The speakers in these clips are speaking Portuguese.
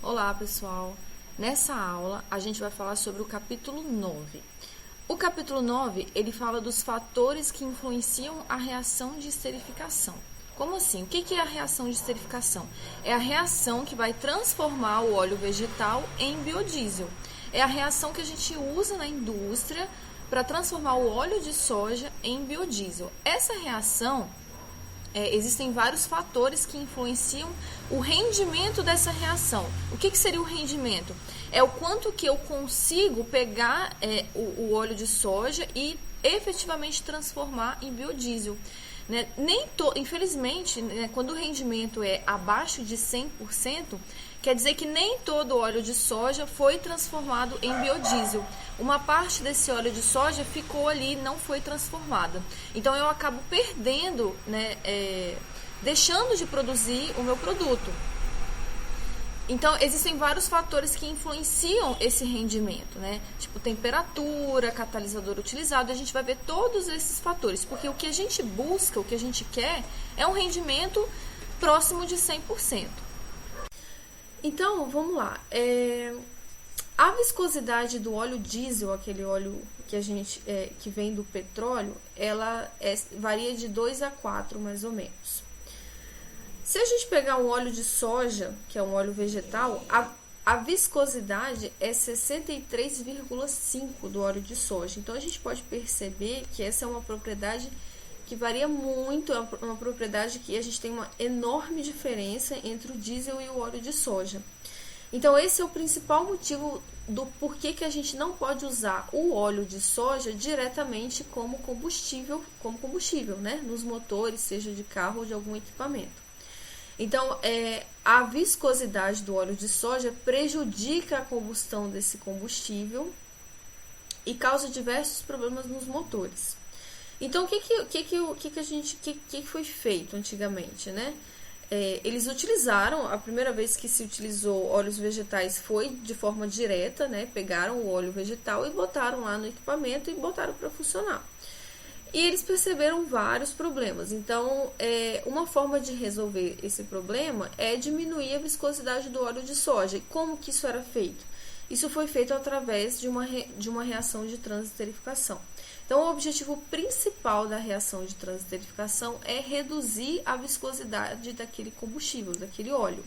Olá, pessoal! Nessa aula, a gente vai falar sobre o capítulo 9. O capítulo 9, ele fala dos fatores que influenciam a reação de esterificação. Como assim? O que é a reação de esterificação? É a reação que vai transformar o óleo vegetal em biodiesel. É a reação que a gente usa na indústria para transformar o óleo de soja em biodiesel. Essa reação, existem vários fatores que influenciam o rendimento dessa reação. O que seria o rendimento? É o quanto que eu consigo pegar o óleo de soja e efetivamente transformar em biodiesel. Né? Infelizmente, né, quando o rendimento é abaixo de 100%, quer dizer que nem todo o óleo de soja foi transformado em biodiesel. Uma parte desse óleo de soja ficou ali, não foi transformada. Então eu acabo perdendo, né, deixando de produzir o meu produto. Então, existem vários fatores que influenciam esse rendimento, né? Tipo temperatura, catalisador utilizado, a gente vai ver todos esses fatores, porque o que a gente busca, o que a gente quer, é um rendimento próximo de 100%. Então, vamos lá. A viscosidade do óleo diesel, aquele óleo que que vem do petróleo, ela varia de 2 a 4, mais ou menos. Se a gente pegar um óleo de soja, que é um óleo vegetal, a viscosidade é 63,5 do óleo de soja. Então, a gente pode perceber que essa é uma propriedade que varia muito, é uma propriedade que a gente tem uma enorme diferença entre o diesel e o óleo de soja. Então, esse é o principal motivo do porquê que a gente não pode usar o óleo de soja diretamente como combustível, né, nos motores, seja de carro ou de algum equipamento. Então, a viscosidade do óleo de soja prejudica a combustão desse combustível e causa diversos problemas nos motores. Então, o que foi feito antigamente, né? Eles utilizaram, a primeira vez que se utilizou óleos vegetais foi de forma direta, né? Pegaram o óleo vegetal e botaram lá no equipamento e botaram para funcionar. E eles perceberam vários problemas. Então, uma forma de resolver esse problema é diminuir a viscosidade do óleo de soja. E como que isso era feito? Isso foi feito através de uma reação de transesterificação. Então, o objetivo principal da reação de transesterificação é reduzir a viscosidade daquele combustível, daquele óleo.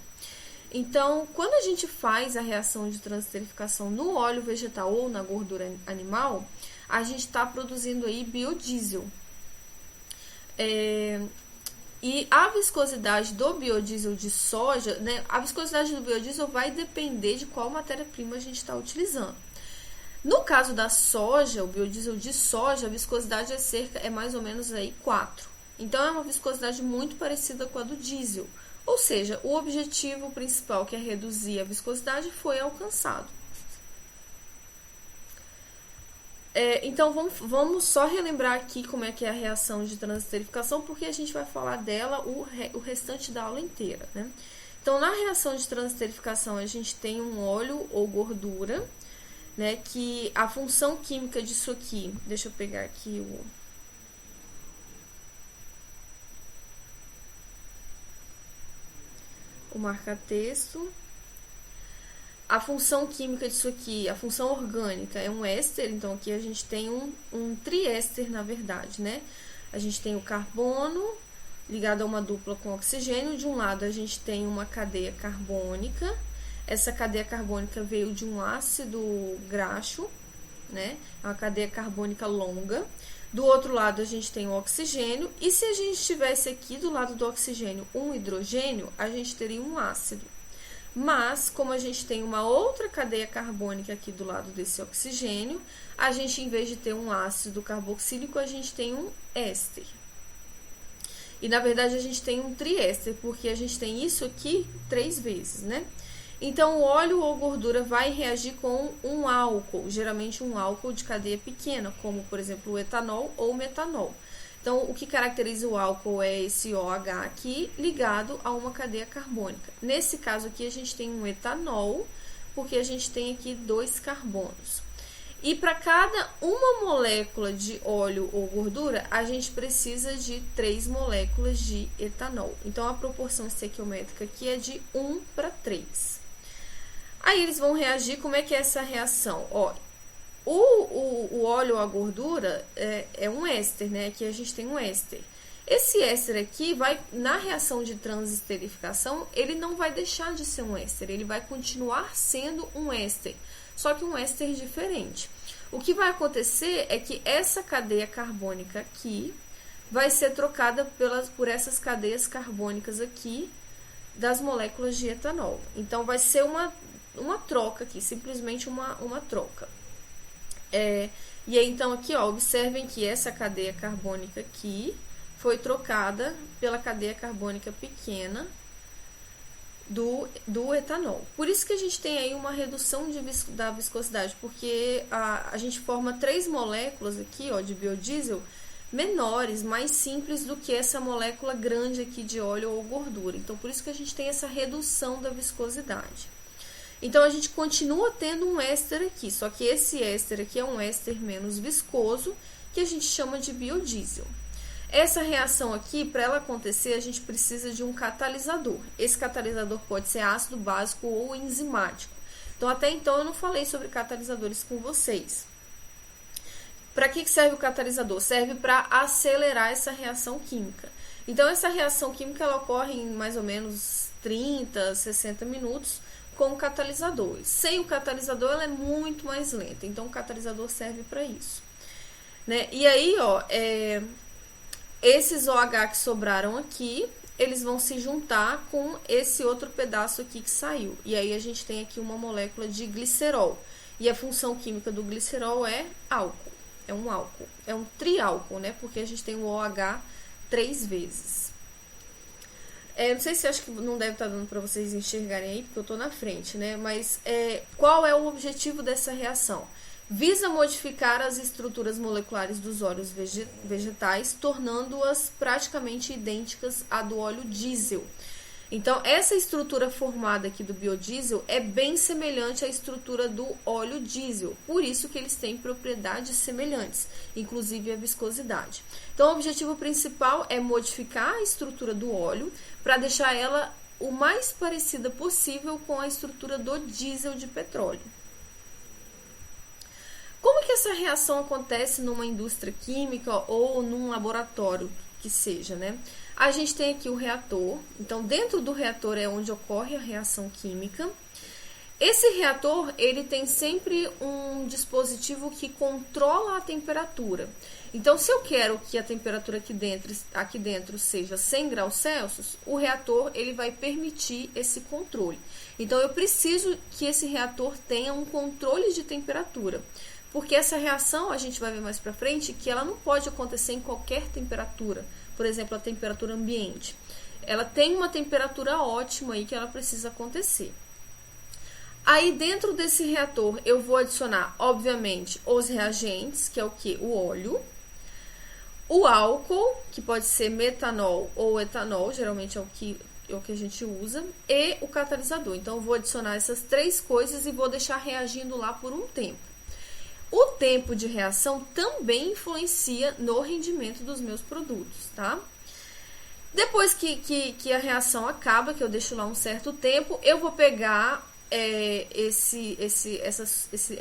Então, quando a gente faz a reação de transesterificação no óleo vegetal ou na gordura animal, a gente está produzindo aí biodiesel. E a viscosidade do biodiesel de soja, né, a viscosidade do biodiesel vai depender de qual matéria-prima a gente está utilizando. No caso da soja, o biodiesel de soja, a viscosidade é mais ou menos aí 4. Então, é uma viscosidade muito parecida com a do diesel. Ou seja, o objetivo principal, que é reduzir a viscosidade, foi alcançado. Então, vamos só relembrar aqui como é que é a reação de transesterificação, porque a gente vai falar dela o restante da aula inteira, né? Então, na reação de transesterificação, a gente tem um óleo ou gordura, né? Que a função química disso aqui, deixa eu pegar aqui o marca-texto. A função química disso aqui, a função orgânica é um éster, então aqui a gente tem um triéster, na verdade, né? A gente tem o carbono ligado a uma dupla com oxigênio. De um lado a gente tem uma cadeia carbônica. Essa cadeia carbônica veio de um ácido graxo, né? É uma cadeia carbônica longa. Do outro lado a gente tem o oxigênio. E se a gente tivesse aqui do lado do oxigênio um hidrogênio, a gente teria um ácido. Mas, como a gente tem uma outra cadeia carbônica aqui do lado desse oxigênio, a gente, em vez de ter um ácido carboxílico, a gente tem um éster. E, na verdade, a gente tem um triéster, porque a gente tem isso aqui 3 vezes, né? Então, o óleo ou gordura vai reagir com um álcool, geralmente um álcool de cadeia pequena, como, por exemplo, o etanol ou o metanol. Então, o que caracteriza o álcool é esse OH aqui, ligado a uma cadeia carbônica. Nesse caso aqui, a gente tem um etanol, porque a gente tem aqui 2 carbonos. E para cada uma molécula de óleo ou gordura, a gente precisa de 3 moléculas de etanol. Então, a proporção estequiométrica aqui é de 1 para 3. Aí eles vão reagir. Como é que é essa reação? Ó, o óleo ou a gordura é um éster, né? Aqui a gente tem um éster. Esse éster aqui vai, na reação de transesterificação, ele não vai deixar de ser um éster, ele vai continuar sendo um éster, só que um éster diferente. O que vai acontecer é que essa cadeia carbônica aqui vai ser trocada por essas cadeias carbônicas aqui das moléculas de etanol. Então, vai ser uma troca aqui, simplesmente uma troca. E aí, então, aqui, ó, observem que essa cadeia carbônica aqui foi trocada pela cadeia carbônica pequena do etanol. Por isso que a gente tem aí uma redução da viscosidade, porque a gente forma 3 moléculas aqui, ó, de biodiesel menores, mais simples do que essa molécula grande aqui de óleo ou gordura. Então, por isso que a gente tem essa redução da viscosidade. Então, a gente continua tendo um éster aqui, só que esse éster aqui é um éster menos viscoso, que a gente chama de biodiesel. Essa reação aqui, para ela acontecer, a gente precisa de um catalisador. Esse catalisador pode ser ácido básico ou enzimático. Então, até então, eu não falei sobre catalisadores com vocês. Para que serve o catalisador? Serve para acelerar essa reação química. Então, essa reação química ela ocorre em mais ou menos 30, 60 minutos com o catalisador. Sem o catalisador, ela é muito mais lenta. Então, o catalisador serve para isso. Né? E aí, ó, esses OH que sobraram aqui, eles vão se juntar com esse outro pedaço aqui que saiu. E aí, a gente tem aqui uma molécula de glicerol. E a função química do glicerol é álcool. É um álcool. É um triálcool, né? Porque a gente tem o OH 3 vezes. Não sei se acho que não deve estar dando para vocês enxergarem aí, porque eu estou na frente, né? Mas qual é o objetivo dessa reação? Visa modificar as estruturas moleculares dos óleos vegetais, tornando-as praticamente idênticas à do óleo diesel. Então, essa estrutura formada aqui do biodiesel é bem semelhante à estrutura do óleo diesel, por isso que eles têm propriedades semelhantes, inclusive a viscosidade. Então, o objetivo principal é modificar a estrutura do óleo para deixar ela o mais parecida possível com a estrutura do diesel de petróleo. Como que essa reação acontece numa indústria química ou num laboratório que seja, né? A gente tem aqui o reator, então dentro do reator é onde ocorre a reação química. Esse reator, ele tem sempre um dispositivo que controla a temperatura. Então, se eu quero que a temperatura aqui dentro seja 100 graus Celsius, o reator ele vai permitir esse controle. Então, eu preciso que esse reator tenha um controle de temperatura. Porque essa reação, a gente vai ver mais para frente, que ela não pode acontecer em qualquer temperatura. Por exemplo, a temperatura ambiente. Ela tem uma temperatura ótima aí que ela precisa acontecer. Aí, dentro desse reator, eu vou adicionar, obviamente, os reagentes, que é o que? O óleo. O álcool, que pode ser metanol ou etanol, geralmente é o que a gente usa. E o catalisador. Então, eu vou adicionar essas 3 coisas e vou deixar reagindo lá por um tempo. O tempo de reação também influencia no rendimento dos meus produtos, tá? Depois que a reação acaba, que eu deixo lá um certo tempo, eu vou pegar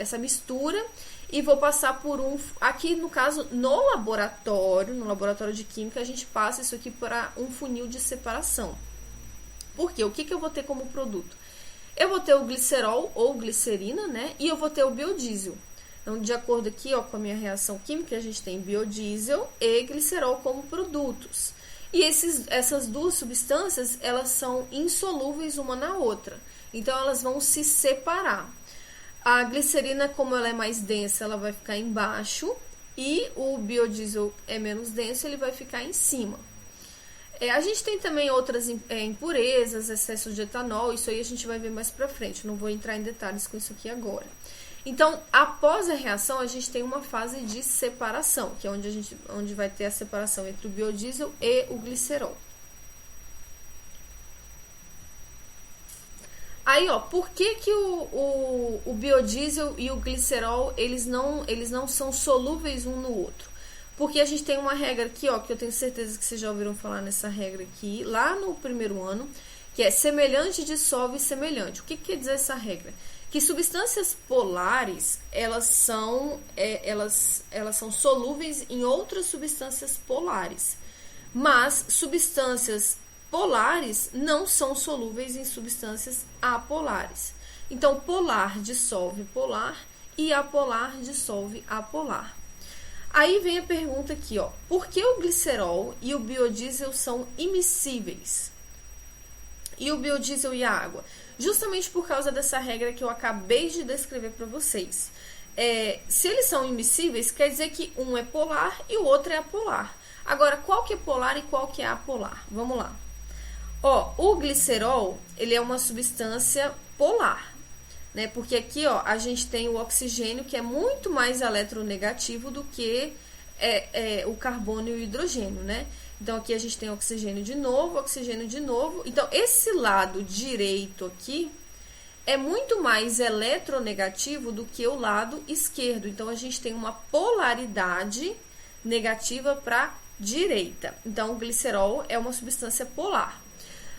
essa mistura e vou passar por aqui no caso, no laboratório de química, a gente passa isso aqui para um funil de separação. Por quê? O que eu vou ter como produto? Eu vou ter o glicerol ou glicerina, né? E eu vou ter o biodiesel. Então, de acordo aqui, ó, com a minha reação química, a gente tem biodiesel e glicerol como produtos. E essas duas substâncias, elas são insolúveis uma na outra. Então, elas vão se separar. A glicerina, como ela é mais densa, ela vai ficar embaixo. E o biodiesel é menos denso, ele vai ficar em cima. A gente tem também outras impurezas, excesso de etanol. Isso aí a gente vai ver mais pra frente. Não vou entrar em detalhes com isso aqui agora. Então, após a reação, a gente tem uma fase de separação, que é onde vai ter a separação entre o biodiesel e o glicerol. Aí, ó, por que o biodiesel e o glicerol, eles não são solúveis um no outro? Porque a gente tem uma regra aqui, ó, que eu tenho certeza que vocês já ouviram falar nessa regra aqui, lá no primeiro ano, que é semelhante dissolve semelhante. O que quer dizer essa regra? Que substâncias polares, elas são solúveis em outras substâncias polares, mas substâncias polares não são solúveis em substâncias apolares. Então, polar dissolve polar e apolar dissolve apolar. Aí vem a pergunta aqui, ó, por que o glicerol e o biodiesel são immiscíveis? E o biodiesel e a água? Justamente por causa dessa regra que eu acabei de descrever para vocês. Se eles são immiscíveis, quer dizer que um é polar e o outro é apolar. Agora, qual que é polar e qual que é apolar? Vamos lá. Ó, o glicerol, ele é uma substância polar, né? Porque aqui, ó, a gente tem o oxigênio, que é muito mais eletronegativo do que o carbono e o hidrogênio, né? Então, aqui a gente tem oxigênio de novo, oxigênio de novo. Então, esse lado direito aqui é muito mais eletronegativo do que o lado esquerdo. Então, a gente tem uma polaridade negativa para direita. Então, o glicerol é uma substância polar.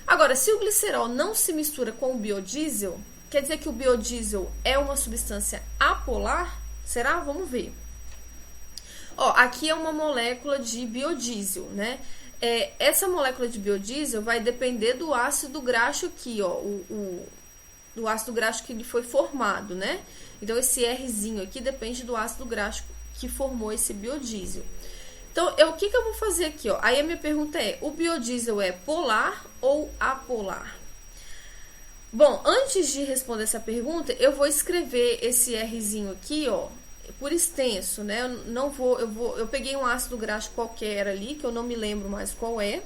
Agora, se o glicerol não se mistura com o biodiesel, quer dizer que o biodiesel é uma substância apolar? Será? Vamos ver. Ó, aqui é uma molécula de biodiesel, né? Essa molécula de biodiesel vai depender do ácido graxo aqui, ó, do ácido graxo que ele foi formado, né? Então, esse Rzinho aqui depende do ácido graxo que formou esse biodiesel. Então, o que eu vou fazer aqui, ó? Aí a minha pergunta é, o biodiesel é polar ou apolar? Bom, antes de responder essa pergunta, eu vou escrever esse Rzinho aqui, ó, por extenso, né? Eu peguei um ácido graxo qualquer ali, que eu não me lembro mais qual é,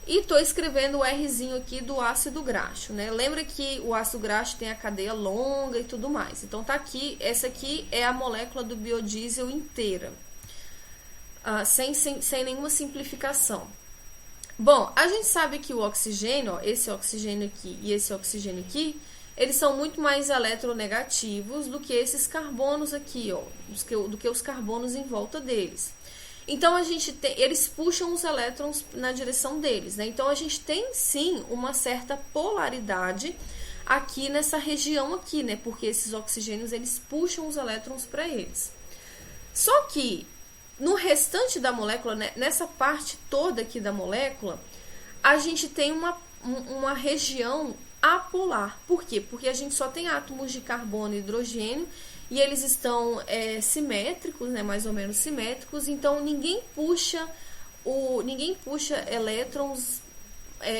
e tô escrevendo o Rzinho aqui do ácido graxo, né? Lembra que o ácido graxo tem a cadeia longa e tudo mais. Então, tá aqui, essa aqui é a molécula do biodiesel inteira, sem nenhuma simplificação. Bom, a gente sabe que o oxigênio, ó, esse oxigênio aqui e esse oxigênio aqui, eles são muito mais eletronegativos do que esses carbonos aqui, ó, do que os carbonos em volta deles. Então, eles puxam os elétrons na direção deles, né? Então, a gente tem, sim, uma certa polaridade aqui nessa região aqui, né? Porque esses oxigênios, eles puxam os elétrons para eles. Só que, no restante da molécula, né, nessa parte toda aqui da molécula, a gente tem uma região apolar. Por quê? Porque a gente só tem átomos de carbono e hidrogênio e eles estão simétricos, né, mais ou menos simétricos, então ninguém puxa elétrons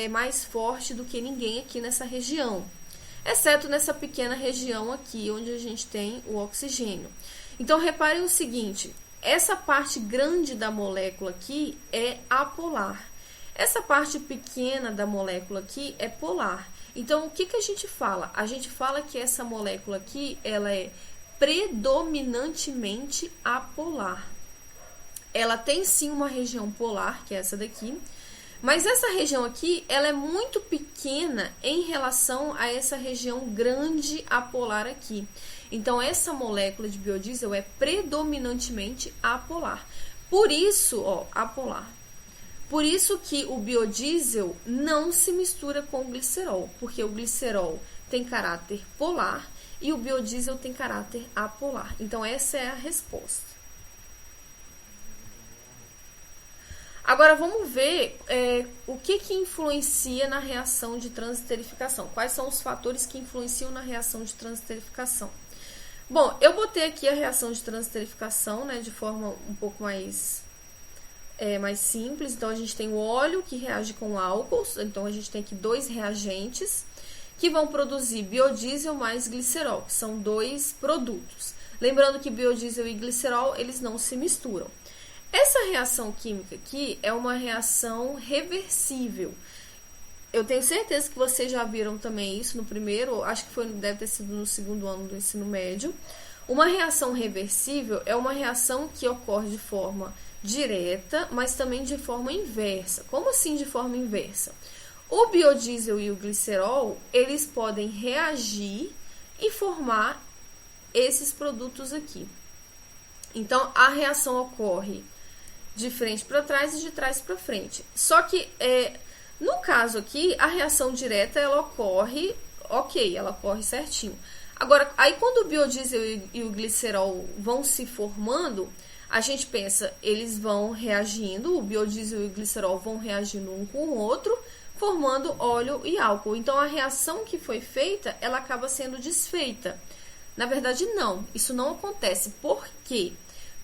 mais forte do que ninguém aqui nessa região, exceto nessa pequena região aqui, onde a gente tem o oxigênio. Então, reparem o seguinte, essa parte grande da molécula aqui é apolar. Essa parte pequena da molécula aqui é polar. Então, o que a gente fala? A gente fala que essa molécula aqui, ela é predominantemente apolar. Ela tem sim uma região polar, que é essa daqui, mas essa região aqui, ela é muito pequena em relação a essa região grande apolar aqui. Então, essa molécula de biodiesel é predominantemente apolar. Por isso, ó, apolar. Por isso que o biodiesel não se mistura com o glicerol, porque o glicerol tem caráter polar e o biodiesel tem caráter apolar. Então, essa é a resposta. Agora, vamos ver o que influencia na reação de transesterificação. Quais são os fatores que influenciam na reação de transesterificação? Bom, eu botei aqui a reação de transesterificação, né, de forma um pouco mais simples. Então, a gente tem o óleo que reage com álcools. Então, a gente tem aqui dois reagentes que vão produzir biodiesel mais glicerol, que são dois produtos. Lembrando que biodiesel e glicerol, eles não se misturam. Essa reação química aqui é uma reação reversível. Eu tenho certeza que vocês já viram também isso no primeiro, acho que deve ter sido no segundo ano do ensino médio. Uma reação reversível é uma reação que ocorre de forma direta, mas também de forma inversa. Como assim de forma inversa? O biodiesel e o glicerol, eles podem reagir e formar esses produtos aqui. Então, a reação ocorre de frente para trás e de trás para frente. Só que No caso aqui, a reação direta, ela ocorre, ok, ela ocorre certinho. Agora, aí quando o biodiesel e o glicerol vão se formando, a gente pensa, eles vão reagindo, o biodiesel e o glicerol vão reagindo um com o outro, formando óleo e álcool. Então, a reação que foi feita, ela acaba sendo desfeita. Na verdade, não, isso não acontece. Por quê?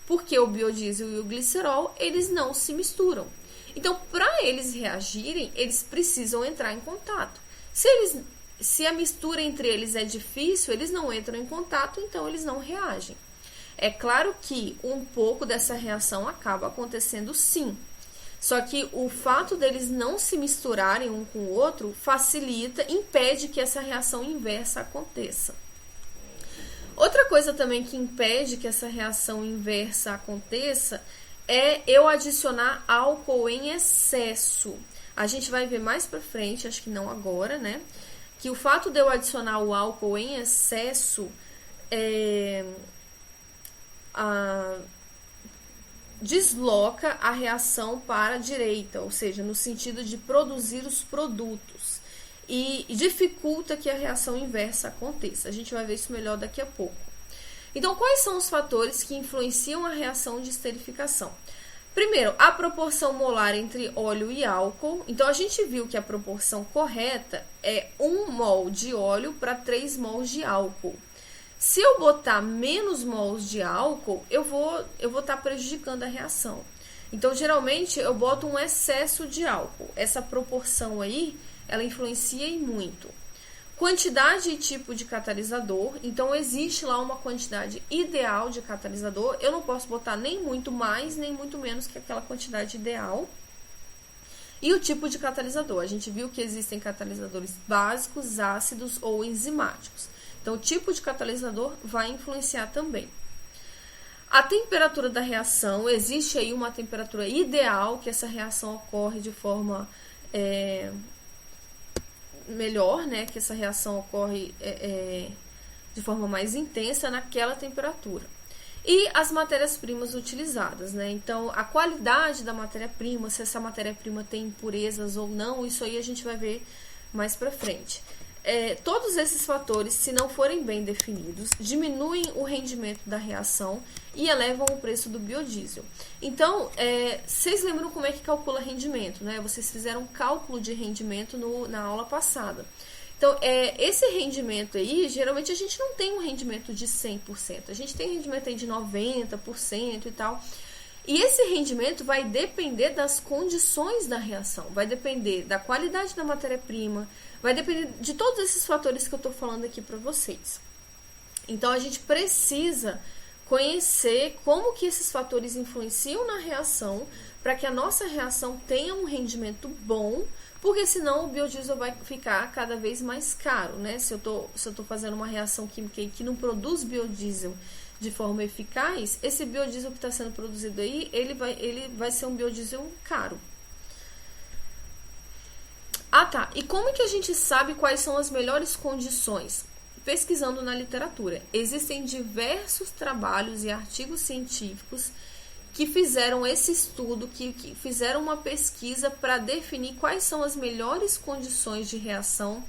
Porque o biodiesel e o glicerol, eles não se misturam. Então, para eles reagirem, eles precisam entrar em contato. Se a mistura entre eles é difícil, eles não entram em contato, então eles não reagem. É claro que um pouco dessa reação acaba acontecendo sim. Só que o fato deles não se misturarem um com o outro facilita, impede que essa reação inversa aconteça. Outra coisa também que impede que essa reação inversa aconteça é eu adicionar álcool em excesso. A gente vai ver mais pra frente, acho que não agora, né? Que o fato de eu adicionar o álcool em excesso desloca a reação para a direita, ou seja, no sentido de produzir os produtos e dificulta que a reação inversa aconteça. A gente vai ver isso melhor daqui a pouco. Então, quais são os fatores que influenciam a reação de esterificação? Primeiro, a proporção molar entre óleo e álcool. Então, a gente viu que a proporção correta é 1 mol de óleo para 3 mols de álcool. Se eu botar menos mols de álcool, eu vou estar prejudicando a reação. Então, geralmente, eu boto um excesso de álcool. Essa proporção aí, ela influencia em muito. Quantidade e tipo de catalisador. Então, existe lá uma quantidade ideal de catalisador. Eu não posso botar nem muito mais, nem muito menos que aquela quantidade ideal. E o tipo de catalisador. A gente viu que existem catalisadores básicos, ácidos ou enzimáticos. Então, o tipo de catalisador vai influenciar também. A temperatura da reação, existe aí uma temperatura ideal que essa reação ocorre de forma melhor, né? Que essa reação ocorre de forma mais intensa naquela temperatura. E as matérias-primas utilizadas, né? Então, a qualidade da matéria-prima, se essa matéria-prima tem impurezas ou não, isso aí a gente vai ver mais pra frente. Todos esses fatores, se não forem bem definidos, diminuem o rendimento da reação e elevam o preço do biodiesel. Então, vocês lembram como é que calcula rendimento, né? Vocês fizeram um cálculo de rendimento na aula passada. Então, esse rendimento aí, geralmente a gente não tem um rendimento de 100%. A gente tem rendimento aí de 90% e tal. E esse rendimento vai depender das condições da reação, vai depender da qualidade da matéria-prima, vai depender de todos esses fatores que eu estou falando aqui para vocês. Então, a gente precisa conhecer como que esses fatores influenciam na reação para que a nossa reação tenha um rendimento bom, porque senão o biodiesel vai ficar cada vez mais caro, né? Se eu tô fazendo uma reação química que não produz biodiesel de forma eficaz, esse biodiesel que está sendo produzido aí, ele vai ser um biodiesel caro. Ah, tá. E como que a gente sabe quais são as melhores condições? Pesquisando na literatura. Existem diversos trabalhos e artigos científicos que fizeram esse estudo, que fizeram uma pesquisa para definir quais são as melhores condições de reação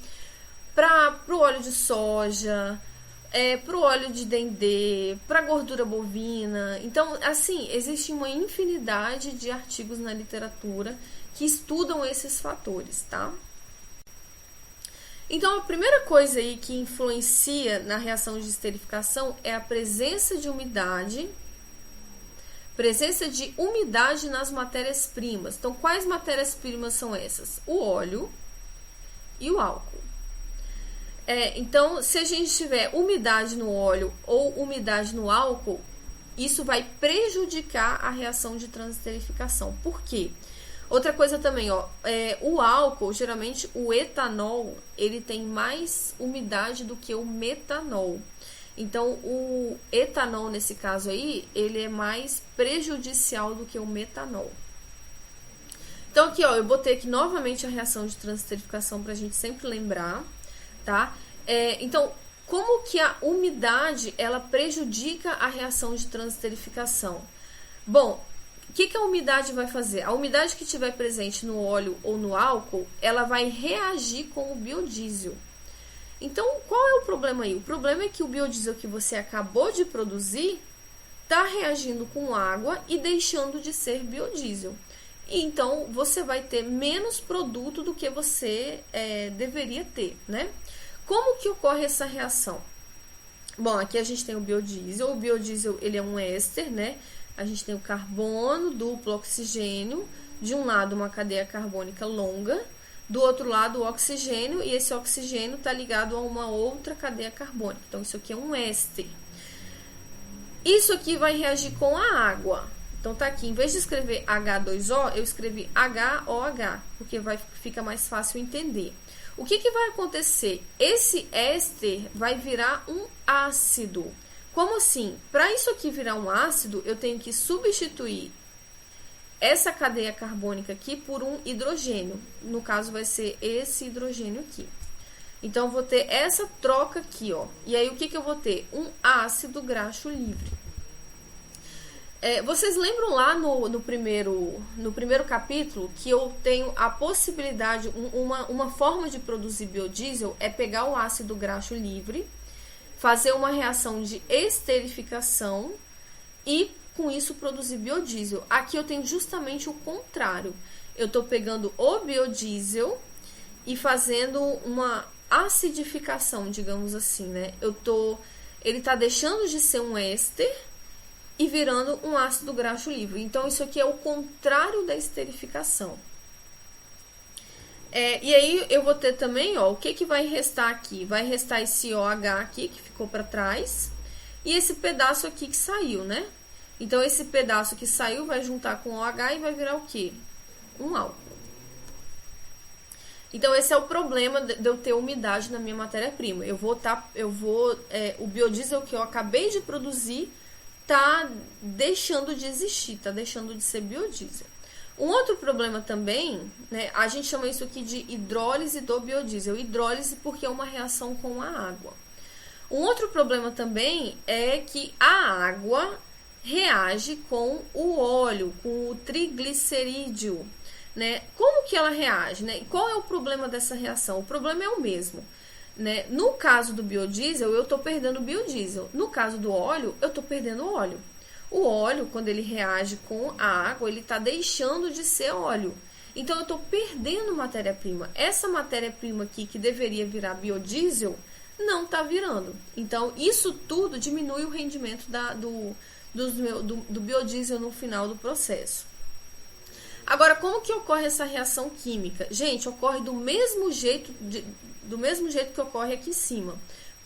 para o óleo de soja, para o óleo de dendê, para a gordura bovina. Então, assim, existe uma infinidade de artigos na literatura que estudam esses fatores, tá? Então, a primeira coisa aí que influencia na reação de esterificação é a presença de umidade nas matérias-primas. Então, quais matérias-primas são essas? O óleo e o álcool. Então, se a gente tiver umidade no óleo ou umidade no álcool, isso vai prejudicar a reação de transesterificação. Por quê? Outra coisa também, o álcool, geralmente o etanol, ele tem mais umidade do que o metanol. Então, o etanol, nesse caso aí, ele é mais prejudicial do que o metanol. Então, aqui, eu botei aqui novamente a reação de transesterificação para a gente sempre lembrar, tá? Então, como que a umidade, ela prejudica a reação de transesterificação? Bom, que a umidade vai fazer? A umidade que estiver presente no óleo ou no álcool, ela vai reagir com o biodiesel. Então, qual é o problema aí? O problema é que o biodiesel que você acabou de produzir está reagindo com água e deixando de ser biodiesel. Então, você vai ter menos produto do que você deveria ter, né? Como que ocorre essa reação? Bom, aqui a gente tem o biodiesel. O biodiesel, ele é um éster, né? A gente tem o carbono, duplo oxigênio. De um lado, uma cadeia carbônica longa. Do outro lado, o oxigênio. E esse oxigênio está ligado a uma outra cadeia carbônica. Então, isso aqui é um éster. Isso aqui vai reagir com a água. Então, tá aqui. Em vez de escrever H2O, eu escrevi HOH. Porque fica mais fácil entender. O que vai acontecer? Esse éster vai virar um ácido. Como assim? Para isso aqui virar um ácido, eu tenho que substituir essa cadeia carbônica aqui por um hidrogênio. No caso, vai ser esse hidrogênio aqui. Então, eu vou ter essa troca aqui, ó. E aí, o que eu vou ter? Um ácido graxo livre. Vocês lembram lá no primeiro capítulo que eu tenho a possibilidade, uma forma de produzir biodiesel é pegar o ácido graxo livre, fazer uma reação de esterificação e com isso produzir biodiesel. Aqui eu tenho justamente o contrário. Eu estou pegando o biodiesel e fazendo uma acidificação, digamos assim, né? Ele está deixando de ser um éster e virando um ácido graxo livre. Então, isso aqui é o contrário da esterificação. E aí, eu vou ter também, ó, o que vai restar aqui? Vai restar esse OH aqui, que ficou para trás, e esse pedaço aqui que saiu, né? Então, esse pedaço que saiu vai juntar com o OH e vai virar o quê? Um álcool. Então, esse é o problema de eu ter umidade na minha matéria-prima. O biodiesel que eu acabei de produzir tá deixando de existir, tá deixando de ser biodiesel. Um outro problema também, né, a gente chama isso aqui de hidrólise do biodiesel. Hidrólise porque é uma reação com a água. Um outro problema também é que a água reage com o óleo, com o triglicerídeo, né? Como que ela reage, né? Qual é o problema dessa reação? O problema é o mesmo. Né? No caso do biodiesel, eu estou perdendo biodiesel. No caso do óleo, eu estou perdendo óleo. O óleo, quando ele reage com a água, ele está deixando de ser óleo. Então, eu estou perdendo matéria-prima. Essa matéria-prima aqui, que deveria virar biodiesel, não está virando. Então, isso tudo diminui o rendimento do biodiesel no final do processo. Agora, como que ocorre essa reação química? Gente, ocorre do mesmo jeito que ocorre aqui em cima.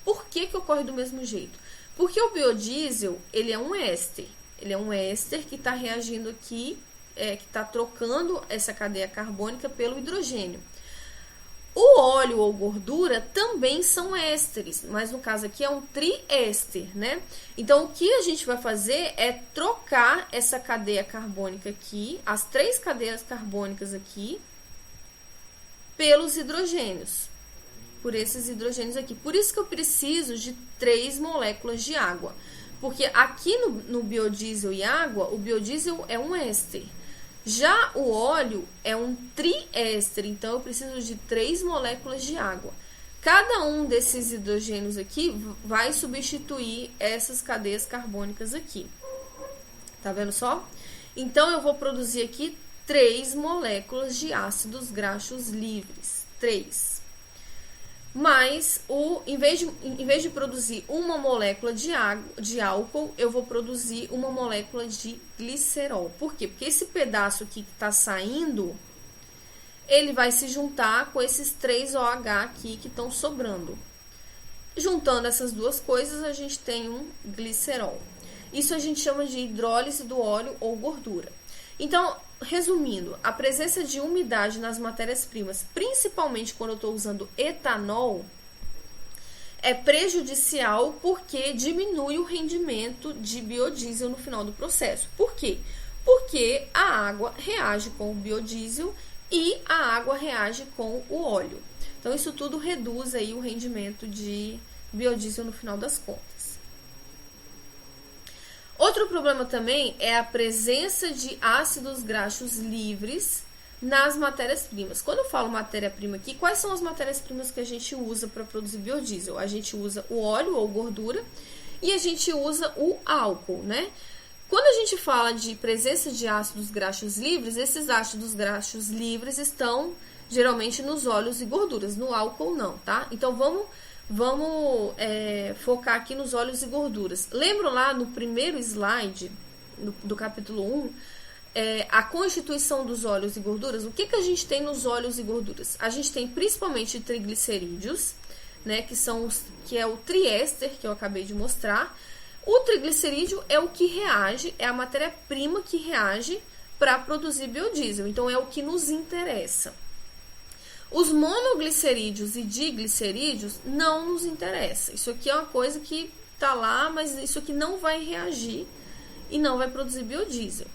Por que ocorre do mesmo jeito? Porque o biodiesel, ele é um éster. Ele é um éster que está reagindo aqui, que está trocando essa cadeia carbônica pelo hidrogênio. O óleo ou gordura também são ésteres, mas no caso aqui é um triéster, né? Então, o que a gente vai fazer é trocar essa cadeia carbônica aqui, as 3 cadeias carbônicas aqui, pelos hidrogênios, por esses hidrogênios aqui. Por isso que eu preciso de 3 moléculas de água, porque aqui no biodiesel e água, o biodiesel é um éster. Já o óleo é um triéster, então eu preciso de 3 moléculas de água. Cada um desses hidrogênios aqui vai substituir essas cadeias carbônicas aqui. Tá vendo só? Então, eu vou produzir aqui 3 moléculas de ácidos graxos livres. 3. Mas, em vez de produzir uma molécula de álcool, eu vou produzir uma molécula de glicerol. Por quê? Porque esse pedaço aqui que está saindo, ele vai se juntar com esses 3 OH aqui que estão sobrando. Juntando essas duas coisas, a gente tem um glicerol. Isso a gente chama de hidrólise do óleo ou gordura. Então, resumindo, a presença de umidade nas matérias-primas, principalmente quando eu estou usando etanol, é prejudicial porque diminui o rendimento de biodiesel no final do processo. Por quê? Porque a água reage com o biodiesel e a água reage com o óleo. Então, isso tudo reduz aí o rendimento de biodiesel no final das contas. Outro problema também é a presença de ácidos graxos livres nas matérias-primas. Quando eu falo matéria-prima aqui, quais são as matérias-primas que a gente usa para produzir biodiesel? A gente usa o óleo ou gordura e a gente usa o álcool, né? Quando a gente fala de presença de ácidos graxos livres, esses ácidos graxos livres estão geralmente nos óleos e gorduras, no álcool não, tá? Então vamos focar aqui nos óleos e gorduras. Lembram lá no primeiro slide do capítulo 1, a constituição dos óleos e gorduras? O que a gente tem nos óleos e gorduras? A gente tem principalmente triglicerídeos, né, que é o triéster que eu acabei de mostrar. O triglicerídeo é o que reage, é a matéria-prima que reage para produzir biodiesel, então é o que nos interessa. Os monoglicerídeos e diglicerídeos não nos interessa. Isso aqui é uma coisa que tá lá, mas isso aqui não vai reagir e não vai produzir biodiesel.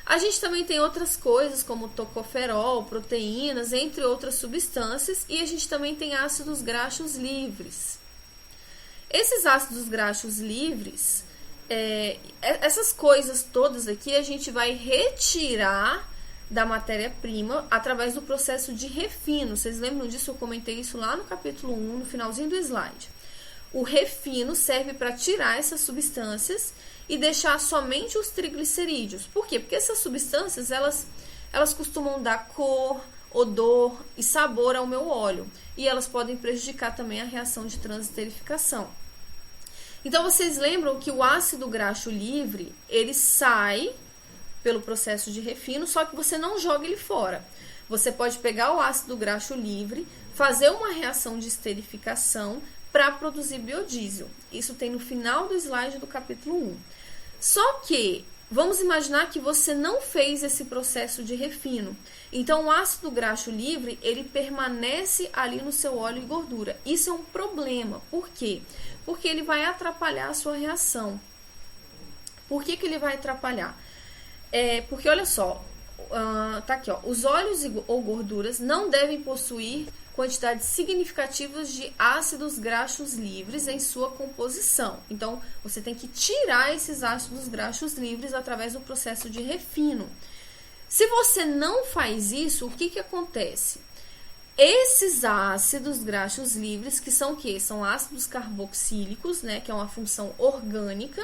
A gente também tem outras coisas como tocoferol, proteínas, entre outras substâncias, e a gente também tem ácidos graxos livres. Esses ácidos graxos livres, essas coisas todas aqui a gente vai retirar da matéria-prima através do processo de refino. Vocês lembram disso? Eu comentei isso lá no capítulo 1, no finalzinho do slide. O refino serve para tirar essas substâncias e deixar somente os triglicerídeos. Por quê? Porque essas substâncias, elas costumam dar cor, odor e sabor ao meu óleo. E elas podem prejudicar também a reação de transesterificação. Então, vocês lembram que o ácido graxo livre, ele sai pelo processo de refino, só que você não joga ele fora. Você pode pegar o ácido graxo livre, fazer uma reação de esterificação para produzir biodiesel. Isso tem no final do slide do capítulo 1. Só que, vamos imaginar que você não fez esse processo de refino. Então, o ácido graxo livre, ele permanece ali no seu óleo e gordura. Isso é um problema. Por quê? Porque ele vai atrapalhar a sua reação. Por que ele vai atrapalhar? Porque, olha só, tá aqui, ó, os óleos ou gorduras não devem possuir quantidades significativas de ácidos graxos livres em sua composição. Então, você tem que tirar esses ácidos graxos livres através do processo de refino. Se você não faz isso, o que acontece? Esses ácidos graxos livres, que são o quê? São ácidos carboxílicos, né, que é uma função orgânica,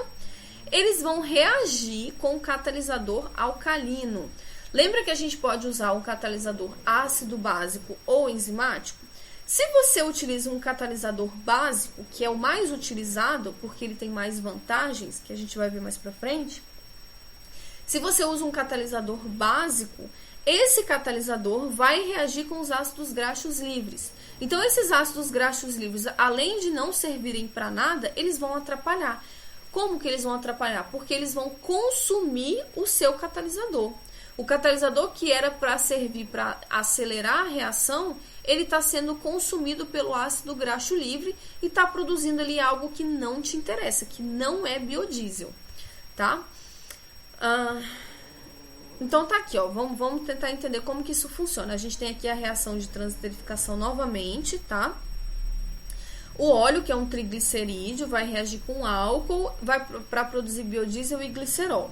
eles vão reagir com o catalisador alcalino. Lembra que a gente pode usar um catalisador ácido básico ou enzimático? Se você utiliza um catalisador básico, que é o mais utilizado, porque ele tem mais vantagens, que a gente vai ver mais pra frente, se você usa um catalisador básico, esse catalisador vai reagir com os ácidos graxos livres. Então, esses ácidos graxos livres, além de não servirem para nada, eles vão atrapalhar. Como que eles vão atrapalhar? Porque eles vão consumir o seu catalisador. O catalisador que era para servir para acelerar a reação, ele está sendo consumido pelo ácido graxo livre e está produzindo ali algo que não te interessa, que não é biodiesel, tá? Então tá aqui, ó, vamos tentar entender como que isso funciona. A gente tem aqui a reação de transesterificação novamente, tá? O óleo, que é um triglicerídeo, vai reagir com álcool, vai para produzir biodiesel e glicerol.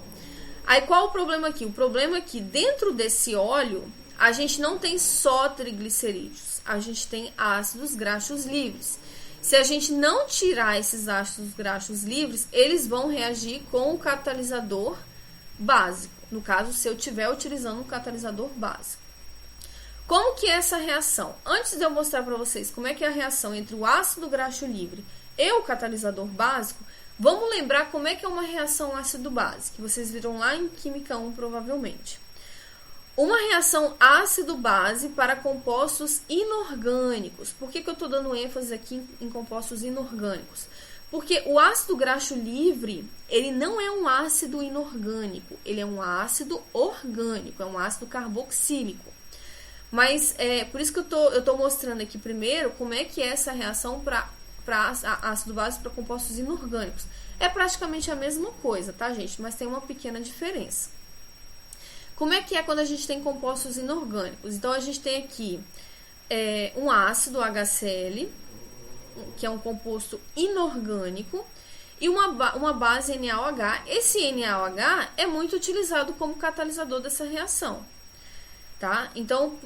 Aí qual o problema aqui? O problema é que dentro desse óleo, a gente não tem só triglicerídeos, a gente tem ácidos graxos livres. Se a gente não tirar esses ácidos graxos livres, eles vão reagir com o catalisador básico. No caso, se eu estiver utilizando um catalisador básico. Como que é essa reação? Antes de eu mostrar para vocês como é que é a reação entre o ácido graxo livre e o catalisador básico, vamos lembrar como é que é uma reação ácido-base, que vocês viram lá em Química 1, provavelmente. Uma reação ácido-base para compostos inorgânicos. Por que eu estou dando ênfase aqui em compostos inorgânicos? Porque o ácido graxo livre, ele não é um ácido inorgânico, ele é um ácido orgânico, é um ácido carboxílico. Mas por isso que eu estou mostrando aqui primeiro como é que é essa reação para ácido base para compostos inorgânicos. É praticamente a mesma coisa, tá, gente? Mas tem uma pequena diferença. Como é que é quando a gente tem compostos inorgânicos? Então, a gente tem aqui um ácido HCl, que é um composto inorgânico, e uma base NaOH. Esse NaOH é muito utilizado como catalisador dessa reação, tá? Então,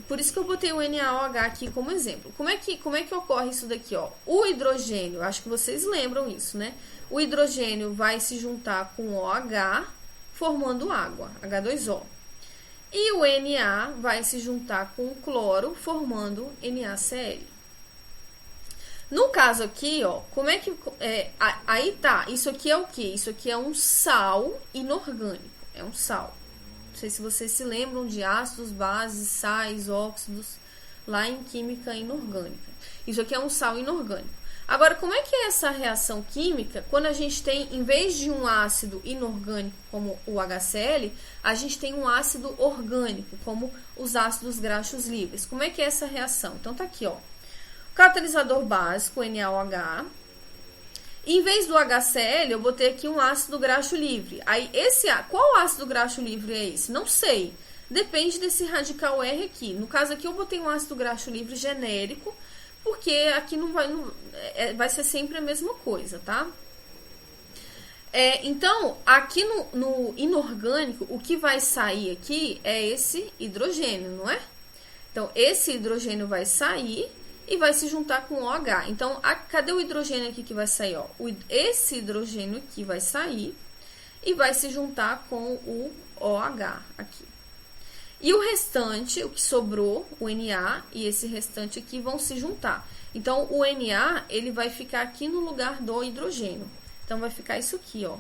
por isso que eu botei o NaOH aqui como exemplo. Como é que ocorre isso daqui, ó? O hidrogênio, acho que vocês lembram isso, né? O hidrogênio vai se juntar com o OH, formando água, H2O. E o Na vai se juntar com o cloro, formando NaCl. No caso aqui, ó, como é que... aí tá, isso aqui é o quê? Isso aqui é um sal inorgânico, é um sal. Não sei se vocês se lembram de ácidos, bases, sais, óxidos, lá em química inorgânica. Isso aqui é um sal inorgânico. Agora, como é que é essa reação química quando a gente tem, em vez de um ácido inorgânico como o HCl, a gente tem um ácido orgânico, como os ácidos graxos livres? Como é que é essa reação? Então, tá aqui, ó. Catalisador básico, NaOH. Em vez do HCl, eu botei aqui um ácido graxo livre. Aí, qual ácido graxo livre é esse? Não sei. Depende desse radical R aqui. No caso aqui, eu botei um ácido graxo livre genérico, porque aqui vai ser sempre a mesma coisa, tá? Então, aqui no inorgânico, o que vai sair aqui é esse hidrogênio, não é? Então, esse hidrogênio vai sair e vai se juntar com o OH. Então, cadê o hidrogênio aqui que vai sair? Ó? Esse hidrogênio aqui vai sair e vai se juntar com o OH aqui. E o restante, o que sobrou, o Na e esse restante aqui vão se juntar. Então, o Na, ele vai ficar aqui no lugar do hidrogênio. Então, vai ficar isso aqui, ó.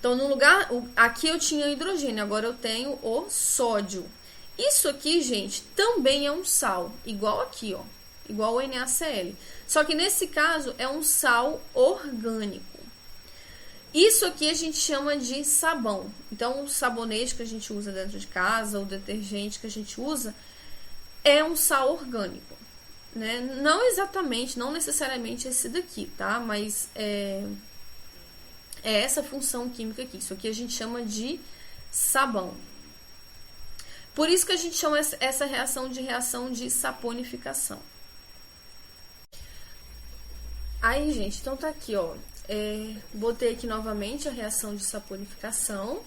Então, no lugar... Aqui eu tinha o hidrogênio, agora eu tenho o sódio. Isso aqui, gente, também é um sal, igual aqui, ó. Igual o NaCl. Só que nesse caso é um sal orgânico. Isso aqui a gente chama de sabão. Então, o sabonete que a gente usa dentro de casa, o detergente que a gente usa, é um sal orgânico, né? Não exatamente, não necessariamente esse daqui, tá? Mas é essa função química aqui. Isso aqui a gente chama de sabão. Por isso que a gente chama essa reação de saponificação. Aí, gente, então tá aqui, ó. Botei aqui novamente a reação de saponificação,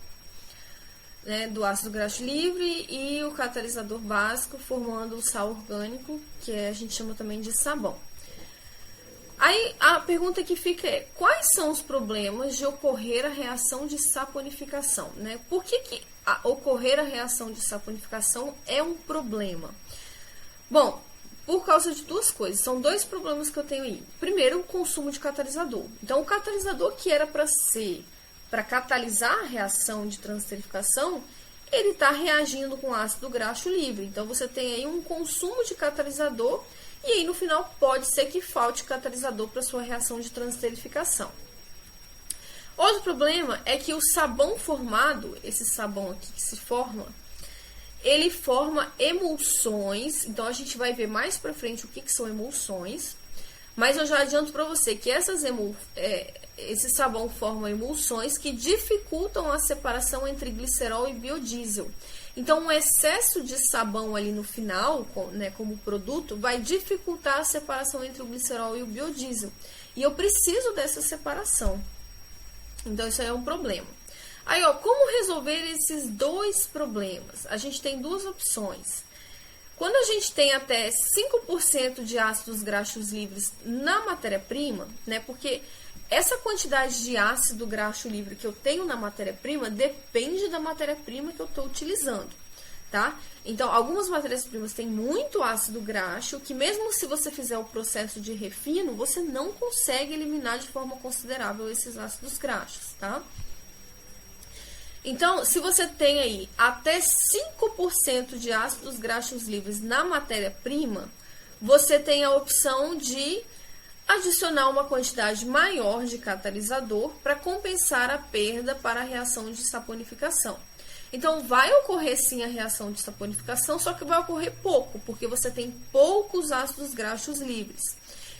né, do ácido graxo livre e o catalisador básico formando o sal orgânico, que a gente chama também de sabão. Aí a pergunta que fica é: quais são os problemas de ocorrer a reação de saponificação, né? Por que ocorrer a reação de saponificação é um problema? Bom, por causa de duas coisas. São dois problemas que eu tenho aí. Primeiro, o consumo de catalisador. Então, o catalisador que era para catalisar a reação de transesterificação, ele está reagindo com ácido graxo livre. Então, você tem aí um consumo de catalisador e aí, no final, pode ser que falte catalisador para sua reação de transesterificação. Outro problema é que o sabão formado, esse sabão aqui que se forma, ele forma emulsões. Então, a gente vai ver mais pra frente o que são emulsões. Mas eu já adianto para você que esse sabão forma emulsões que dificultam a separação entre glicerol e biodiesel. Então, um excesso de sabão ali no final, né, como produto, vai dificultar a separação entre o glicerol e o biodiesel. E eu preciso dessa separação. Então, isso aí é um problema. Aí, ó, como resolver esses dois problemas? A gente tem duas opções. Quando a gente tem até 5% de ácidos graxos livres na matéria-prima, né? Porque essa quantidade de ácido graxo livre que eu tenho na matéria-prima depende da matéria-prima que eu estou utilizando, tá? Então, algumas matérias-primas têm muito ácido graxo, que mesmo se você fizer o processo de refino, você não consegue eliminar de forma considerável esses ácidos graxos, tá? Então, se você tem aí até 5% de ácidos graxos livres na matéria-prima, você tem a opção de adicionar uma quantidade maior de catalisador para compensar a perda para a reação de saponificação. Então, vai ocorrer sim a reação de saponificação, só que vai ocorrer pouco, porque você tem poucos ácidos graxos livres.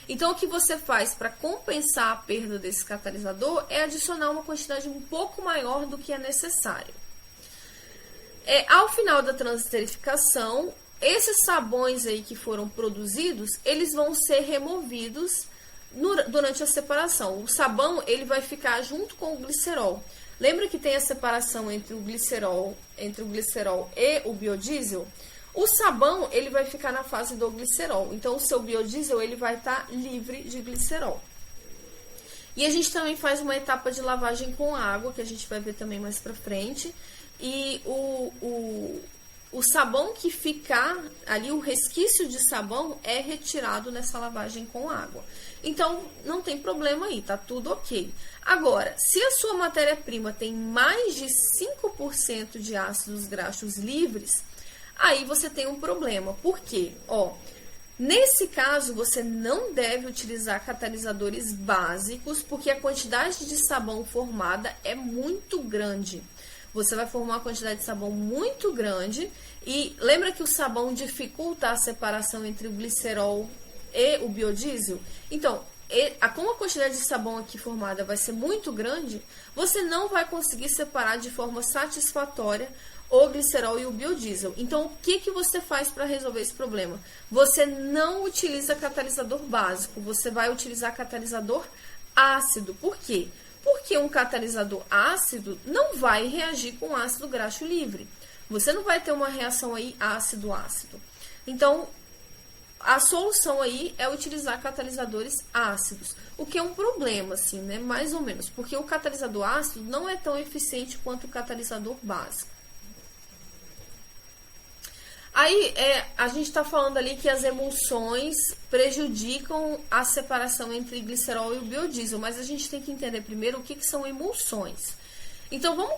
Então, o que você faz para compensar a perda desse catalisador é adicionar uma quantidade um pouco maior do que é necessário. Ao final da transesterificação, esses sabões aí que foram produzidos, eles vão ser removidos durante a separação. O sabão ele vai ficar junto com o glicerol. Lembra que tem a separação entre o glicerol e o biodiesel? O sabão ele vai ficar na fase do glicerol. Então o seu biodiesel ele vai estar livre de glicerol. E a gente também faz uma etapa de lavagem com água, que a gente vai ver também mais pra frente. E o sabão que ficar ali, o resquício de sabão é retirado nessa lavagem com água. Então, não tem problema aí, tá tudo ok. Agora, se a sua matéria-prima tem mais de 5% de ácidos graxos livres, aí você tem um problema. Por quê? Nesse caso, você não deve utilizar catalisadores básicos, porque a quantidade de sabão formada é muito grande. Você vai formar uma quantidade de sabão muito grande e lembra que o sabão dificulta a separação entre o glicerol e o biodiesel? Então, como a quantidade de sabão aqui formada vai ser muito grande, você não vai conseguir separar de forma satisfatória o glicerol e o biodiesel. Então, o que você faz para resolver esse problema? Você não utiliza catalisador básico, você vai utilizar catalisador ácido. Por quê? Porque um catalisador ácido não vai reagir com ácido graxo livre. Você não vai ter uma reação aí ácido-ácido. Então, a solução aí é utilizar catalisadores ácidos. O que é um problema, assim, né? Mais ou menos. Porque o catalisador ácido não é tão eficiente quanto o catalisador básico. Aí, a gente está falando ali que as emulsões prejudicam a separação entre glicerol e o biodiesel, mas a gente tem que entender primeiro o que são emulsões. Então,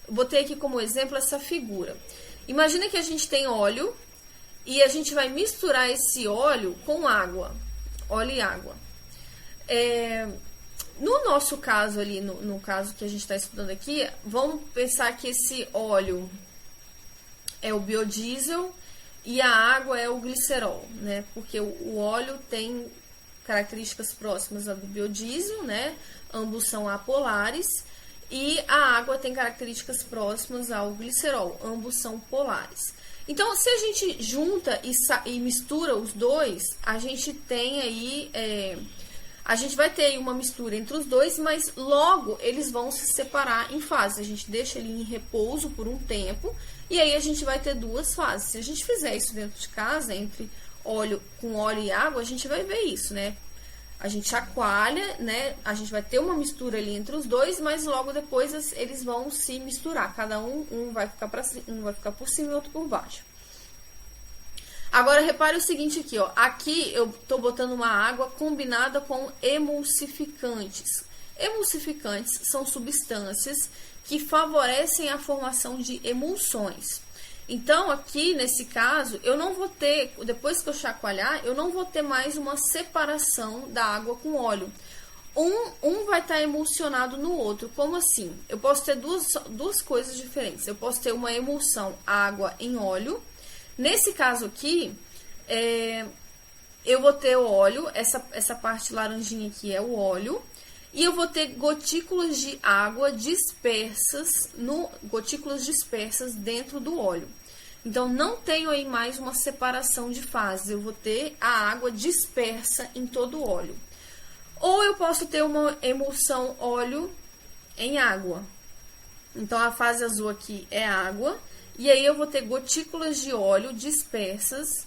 botei aqui como exemplo essa figura. Imagina que a gente tem óleo e a gente vai misturar esse óleo com água, óleo e água. No nosso caso ali, no caso que a gente está estudando aqui, vamos pensar que esse óleo é o biodiesel e a água é o glicerol, né? Porque o óleo tem características próximas ao do biodiesel, né? Ambos são apolares. E a água tem características próximas ao glicerol, ambos são polares. Então, se a gente junta e mistura os dois, a gente tem aí... a gente vai ter aí uma mistura entre os dois, mas logo eles vão se separar em fases. A gente deixa ele em repouso por um tempo e aí a gente vai ter duas fases. Se a gente fizer isso dentro de casa, entre óleo e água, a gente vai ver isso, né? A gente chacoalha, né? A gente vai ter uma mistura ali entre os dois, mas logo depois eles vão se misturar. Cada um vai ficar por cima e outro por baixo. Agora, repare o seguinte aqui, ó. Aqui eu tô botando uma água combinada com emulsificantes. Emulsificantes são substâncias que favorecem a formação de emulsões. Então, aqui, nesse caso, eu não vou ter, depois que eu chacoalhar, eu não vou ter mais uma separação da água com óleo. Um vai estar emulsionado no outro. Como assim? Eu posso ter duas coisas diferentes. Eu posso ter uma emulsão água em óleo. Nesse caso aqui, eu vou ter o óleo, essa parte laranjinha aqui é o óleo, e eu vou ter gotículas de água dispersas dentro do óleo. Então, não tenho aí mais uma separação de fases, eu vou ter a água dispersa em todo o óleo. Ou eu posso ter uma emulsão óleo em água. Então, a fase azul aqui é água. E aí eu vou ter gotículas de óleo dispersas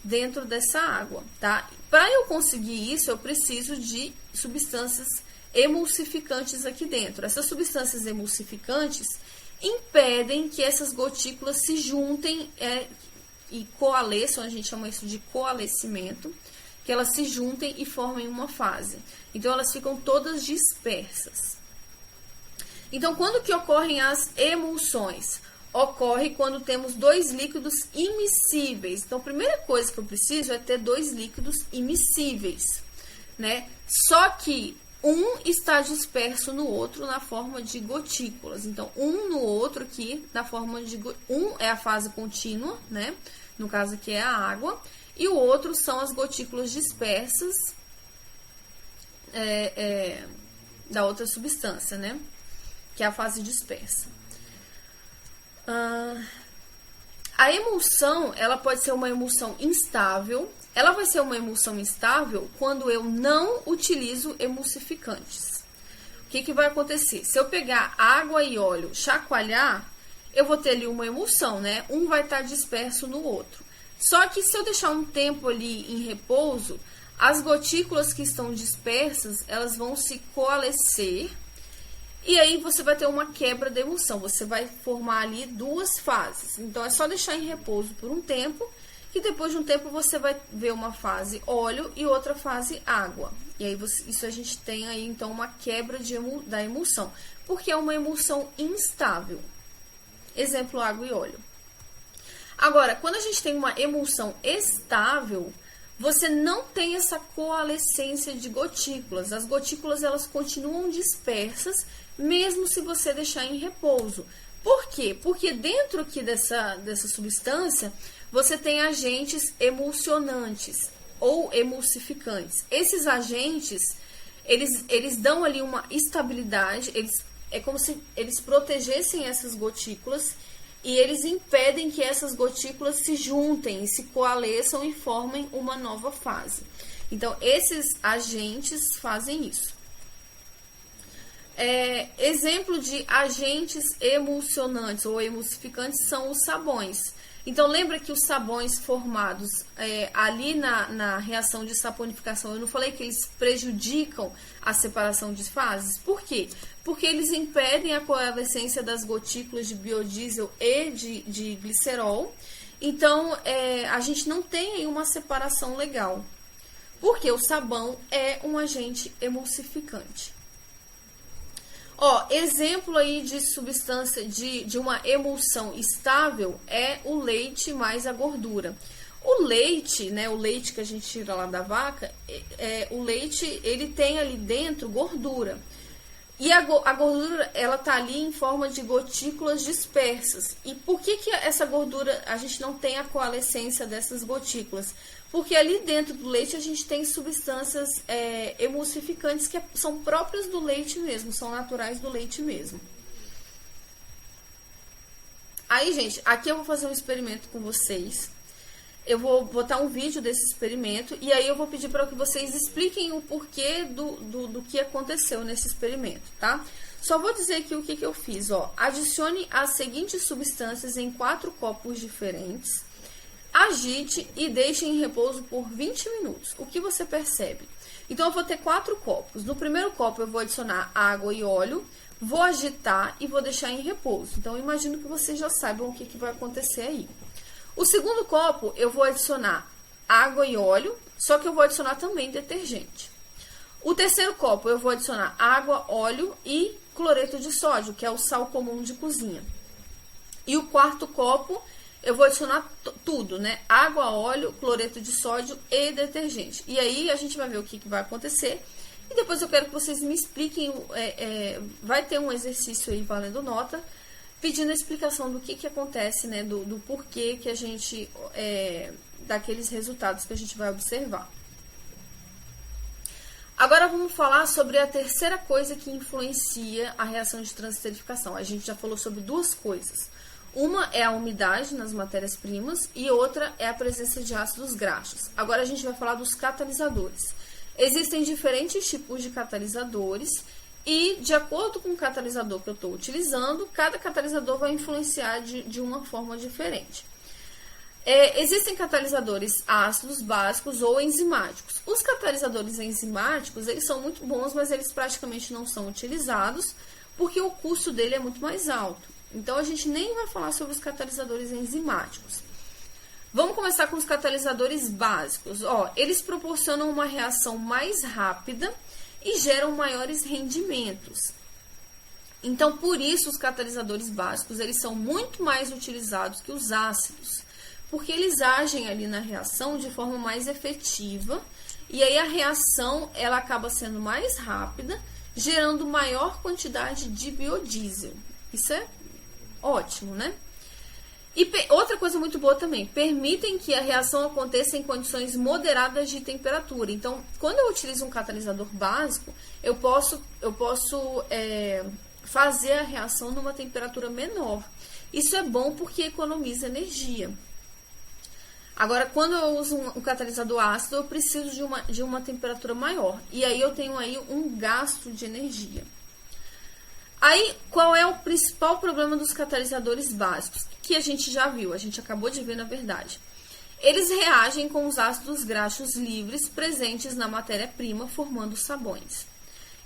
dentro dessa água, tá? Para eu conseguir isso, eu preciso de substâncias emulsificantes aqui dentro. Essas substâncias emulsificantes impedem que essas gotículas se juntem e coalesçam, a gente chama isso de coalescimento, que elas se juntem e formem uma fase. Então, elas ficam todas dispersas. Então, quando que ocorrem as emulsões? Ocorre quando temos dois líquidos immiscíveis. Então, a primeira coisa que eu preciso é ter dois líquidos immiscíveis, né? Só que um está disperso no outro na forma de gotículas. Então, um no outro aqui na forma de... Um é a fase contínua, né? No caso aqui é a água. E o outro são as gotículas dispersas da outra substância, né? Que é a fase dispersa. A emulsão, ela pode ser uma emulsão instável. Ela vai ser uma emulsão instável quando eu não utilizo emulsificantes. O que vai acontecer? Se eu pegar água e óleo, chacoalhar, eu vou ter ali uma emulsão, né? Um vai estar disperso no outro. Só que se eu deixar um tempo ali em repouso, as gotículas que estão dispersas, elas vão se coalescer e aí você vai ter uma quebra da emulsão. Você vai formar ali duas fases. Então, é só deixar em repouso por um tempo, que depois de um tempo você vai ver uma fase óleo e outra fase água. E aí, isso a gente tem aí, então, uma quebra da emulsão, porque é uma emulsão instável. Exemplo, água e óleo. Agora, quando a gente tem uma emulsão estável, você não tem essa coalescência de gotículas. As gotículas, elas continuam dispersas, mesmo se você deixar em repouso. Por quê? Porque dentro aqui dessa substância, você tem agentes emulsionantes ou emulsificantes. Esses agentes, eles dão ali uma estabilidade, é como se eles protegessem essas gotículas e eles impedem que essas gotículas se juntem, se coalesçam e formem uma nova fase. Então, esses agentes fazem isso. Exemplo de agentes emulsionantes ou emulsificantes são os sabões. Então, lembra que os sabões formados ali na reação de saponificação, eu não falei que eles prejudicam a separação de fases? Por quê? Porque eles impedem a coalescência das gotículas de biodiesel e de glicerol. Então, a gente não tem aí uma separação legal. Porque o sabão é um agente emulsificante. Ó, exemplo aí de substância de uma emulsão estável é o leite mais a gordura. O leite, né, o leite que a gente tira lá da vaca, o leite, ele tem ali dentro gordura. E a gordura, ela tá ali em forma de gotículas dispersas. E por que essa gordura, a gente não tem a coalescência dessas gotículas? Porque ali dentro do leite a gente tem substâncias emulsificantes que são próprias do leite mesmo, são naturais do leite mesmo. Aí, gente, aqui eu vou fazer um experimento com vocês. Eu vou botar um vídeo desse experimento e aí eu vou pedir para que vocês expliquem o porquê do que aconteceu nesse experimento, tá? Só vou dizer aqui o que eu fiz, ó. Adicione as seguintes substâncias em 4 copos diferentes. Agite e deixe em repouso por 20 minutos. O que você percebe? Então, eu vou ter 4 copos. No primeiro copo, eu vou adicionar água e óleo, vou agitar e vou deixar em repouso. Então, eu imagino que vocês já saibam o que vai acontecer aí. O segundo copo, eu vou adicionar água e óleo, só que eu vou adicionar também detergente. O terceiro copo, eu vou adicionar água, óleo e cloreto de sódio, que é o sal comum de cozinha. E o quarto copo, eu vou adicionar tudo, né? Água, óleo, cloreto de sódio e detergente. E aí, a gente vai ver o que vai acontecer. E depois eu quero que vocês me expliquem, vai ter um exercício aí valendo nota, pedindo a explicação do que acontece, né? Do porquê que a gente, daqueles resultados que a gente vai observar. Agora vamos falar sobre a terceira coisa que influencia a reação de transesterificação. A gente já falou sobre duas coisas. Uma é a umidade nas matérias-primas e outra é a presença de ácidos graxos. Agora a gente vai falar dos catalisadores. Existem diferentes tipos de catalisadores e, de acordo com o catalisador que eu estou utilizando, cada catalisador vai influenciar de uma forma diferente. Existem catalisadores ácidos, básicos ou enzimáticos. Os catalisadores enzimáticos, eles são muito bons, mas eles praticamente não são utilizados porque o custo dele é muito mais alto. Então, a gente nem vai falar sobre os catalisadores enzimáticos. Vamos começar com os catalisadores básicos. Ó, eles proporcionam uma reação mais rápida e geram maiores rendimentos. Então, por isso, os catalisadores básicos, eles são muito mais utilizados que os ácidos, porque eles agem ali na reação de forma mais efetiva, e aí a reação, ela acaba sendo mais rápida, gerando maior quantidade de biodiesel. Isso é ótimo, né? E outra coisa muito boa também, permitem que a reação aconteça em condições moderadas de temperatura. Então, quando eu utilizo um catalisador básico, eu posso fazer a reação numa temperatura menor. Isso é bom porque economiza energia. Agora, quando eu uso um catalisador ácido, eu preciso de uma temperatura maior. E aí eu tenho aí um gasto de energia. Aí, qual é o principal problema dos catalisadores básicos? Que a gente já viu, a gente acabou de ver na verdade. Eles reagem com os ácidos graxos livres presentes na matéria-prima, formando sabões.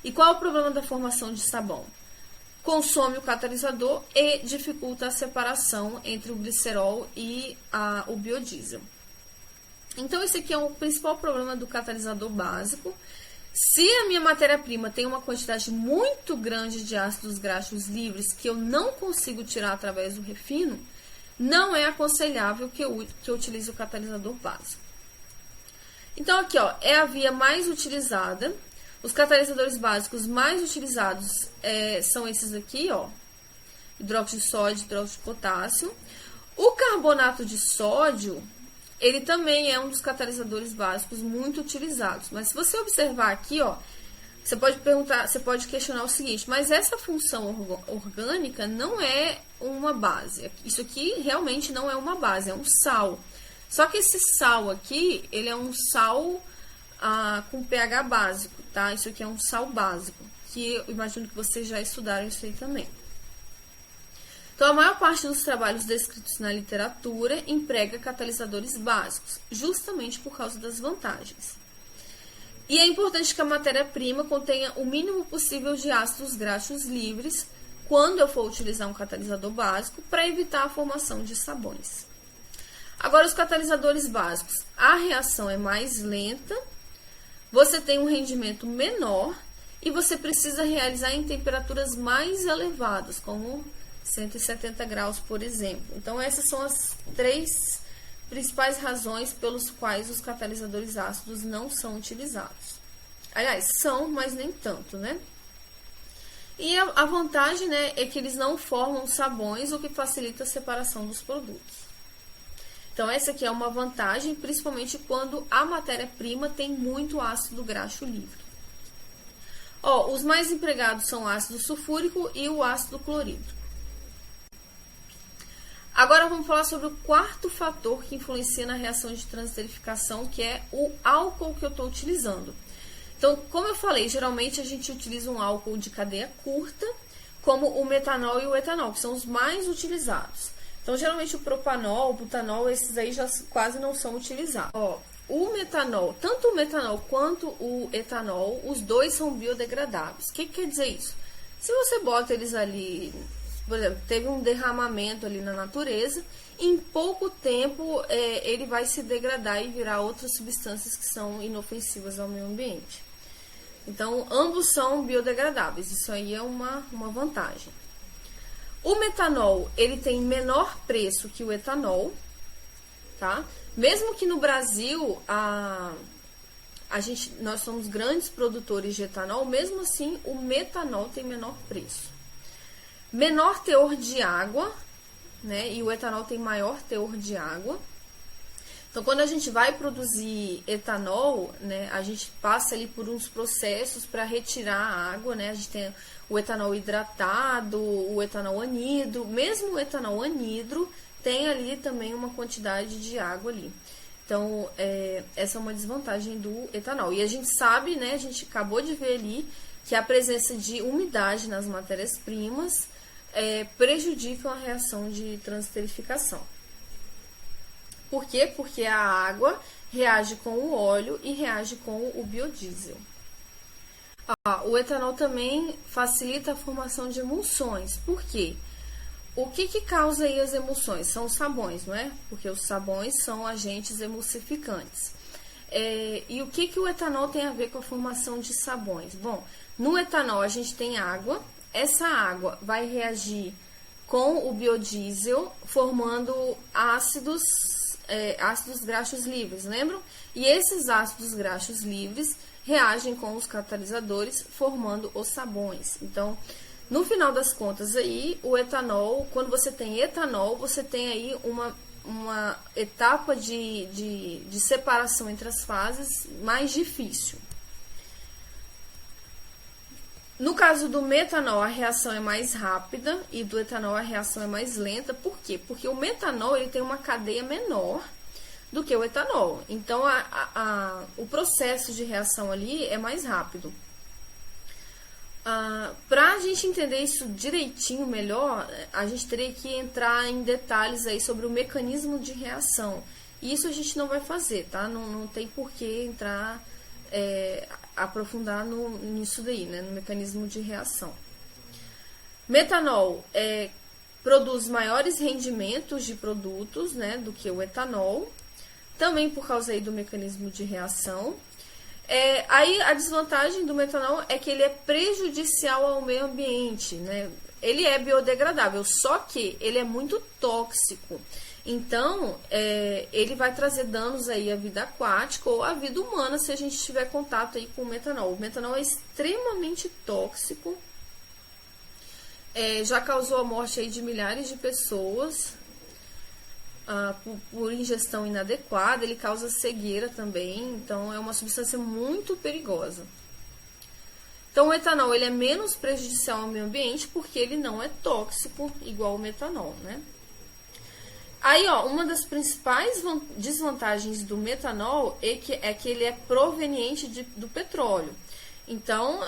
E qual é o problema da formação de sabão? Consome o catalisador e dificulta a separação entre o glicerol e o biodiesel. Então, esse aqui é o principal problema do catalisador básico. Se a minha matéria-prima tem uma quantidade muito grande de ácidos graxos livres que eu não consigo tirar através do refino, não é aconselhável que eu utilize o catalisador básico. Então, aqui, ó, é a via mais utilizada. Os catalisadores básicos mais utilizados são esses aqui, ó, hidróxido de sódio, hidróxido de potássio. O carbonato de sódio, ele também é um dos catalisadores básicos muito utilizados. Mas se você observar aqui, ó, você pode questionar o seguinte: mas essa função orgânica não é uma base. Isso aqui realmente não é uma base, é um sal. Só que esse sal aqui, ele é um sal com pH básico, tá? Isso aqui é um sal básico, que eu imagino que vocês já estudaram isso aí também. Então, a maior parte dos trabalhos descritos na literatura emprega catalisadores básicos, justamente por causa das vantagens. E é importante que a matéria-prima contenha o mínimo possível de ácidos graxos livres quando eu for utilizar um catalisador básico, para evitar a formação de sabões. Agora, os catalisadores básicos, a reação é mais lenta, você tem um rendimento menor e você precisa realizar em temperaturas mais elevadas, como 170 graus, por exemplo. Então, essas são as 3 principais razões pelos quais os catalisadores ácidos não são utilizados. Aliás, são, mas nem tanto, né? E a vantagem, né, é que eles não formam sabões, o que facilita a separação dos produtos. Então, essa aqui é uma vantagem, principalmente quando a matéria-prima tem muito ácido graxo livre. Ó, os mais empregados são o ácido sulfúrico e o ácido clorídrico. Agora vamos falar sobre o quarto fator que influencia na reação de transesterificação, que é o álcool que eu estou utilizando. Então, como eu falei, geralmente a gente utiliza um álcool de cadeia curta, como o metanol e o etanol, que são os mais utilizados. Então, geralmente o propanol, o butanol, esses aí já quase não são utilizados. Ó, o metanol, tanto o metanol quanto o etanol, os dois são biodegradáveis. O que quer dizer isso? Se você bota eles ali, por exemplo, teve um derramamento ali na natureza, em pouco tempo ele vai se degradar e virar outras substâncias que são inofensivas ao meio ambiente. Então, ambos são biodegradáveis, isso aí é uma vantagem. O metanol, ele tem menor preço que o etanol, tá? Mesmo que no Brasil, nós somos grandes produtores de etanol, mesmo assim, o metanol tem menor preço. Menor teor de água, né? E o etanol tem maior teor de água. Então, quando a gente vai produzir etanol, né, a gente passa ali por uns processos para retirar a água, né? A gente tem o etanol hidratado, o etanol anidro. Mesmo o etanol anidro tem ali também uma quantidade de água ali. Então, essa é uma desvantagem do etanol. E a gente sabe, né, a gente acabou de ver ali que a presença de umidade nas matérias-primas prejudica a reação de transesterificação. Por quê? Porque a água reage com o óleo e reage com o biodiesel. O etanol também facilita a formação de emulsões. Por quê? O que causa aí as emulsões? São os sabões, não é? Porque os sabões são agentes emulsificantes. E o que o etanol tem a ver com a formação de sabões? Bom, no etanol a gente tem água. Essa água vai reagir com o biodiesel, formando ácidos graxos livres, lembram? E esses ácidos graxos livres reagem com os catalisadores, formando os sabões. Então, no final das contas aí, o etanol, quando você tem etanol, você tem aí uma etapa de separação entre as fases mais difícil. No caso do metanol, a reação é mais rápida e do etanol a reação é mais lenta. Por quê? Porque o metanol ele tem uma cadeia menor do que o etanol. Então, o processo de reação ali é mais rápido. Para a gente entender isso direitinho melhor, a gente teria que entrar em detalhes aí sobre o mecanismo de reação. E isso a gente não vai fazer, tá? Não tem por que entrar, aprofundar nisso daí, né? No mecanismo de reação. Metanol produz maiores rendimentos de produtos, né, do que o etanol, também por causa aí do mecanismo de reação. Aí a desvantagem do metanol é que ele é prejudicial ao meio ambiente, né? Ele é biodegradável, só que ele é muito tóxico. Então, ele vai trazer danos aí à vida aquática ou à vida humana se a gente tiver contato aí com o metanol. O metanol é extremamente tóxico, já causou a morte aí de milhares de pessoas por ingestão inadequada. Ele causa cegueira também, então é uma substância muito perigosa. Então, o etanol ele é menos prejudicial ao meio ambiente porque ele não é tóxico igual o metanol, né? Aí, uma das principais desvantagens do metanol é que ele é proveniente do petróleo. Então,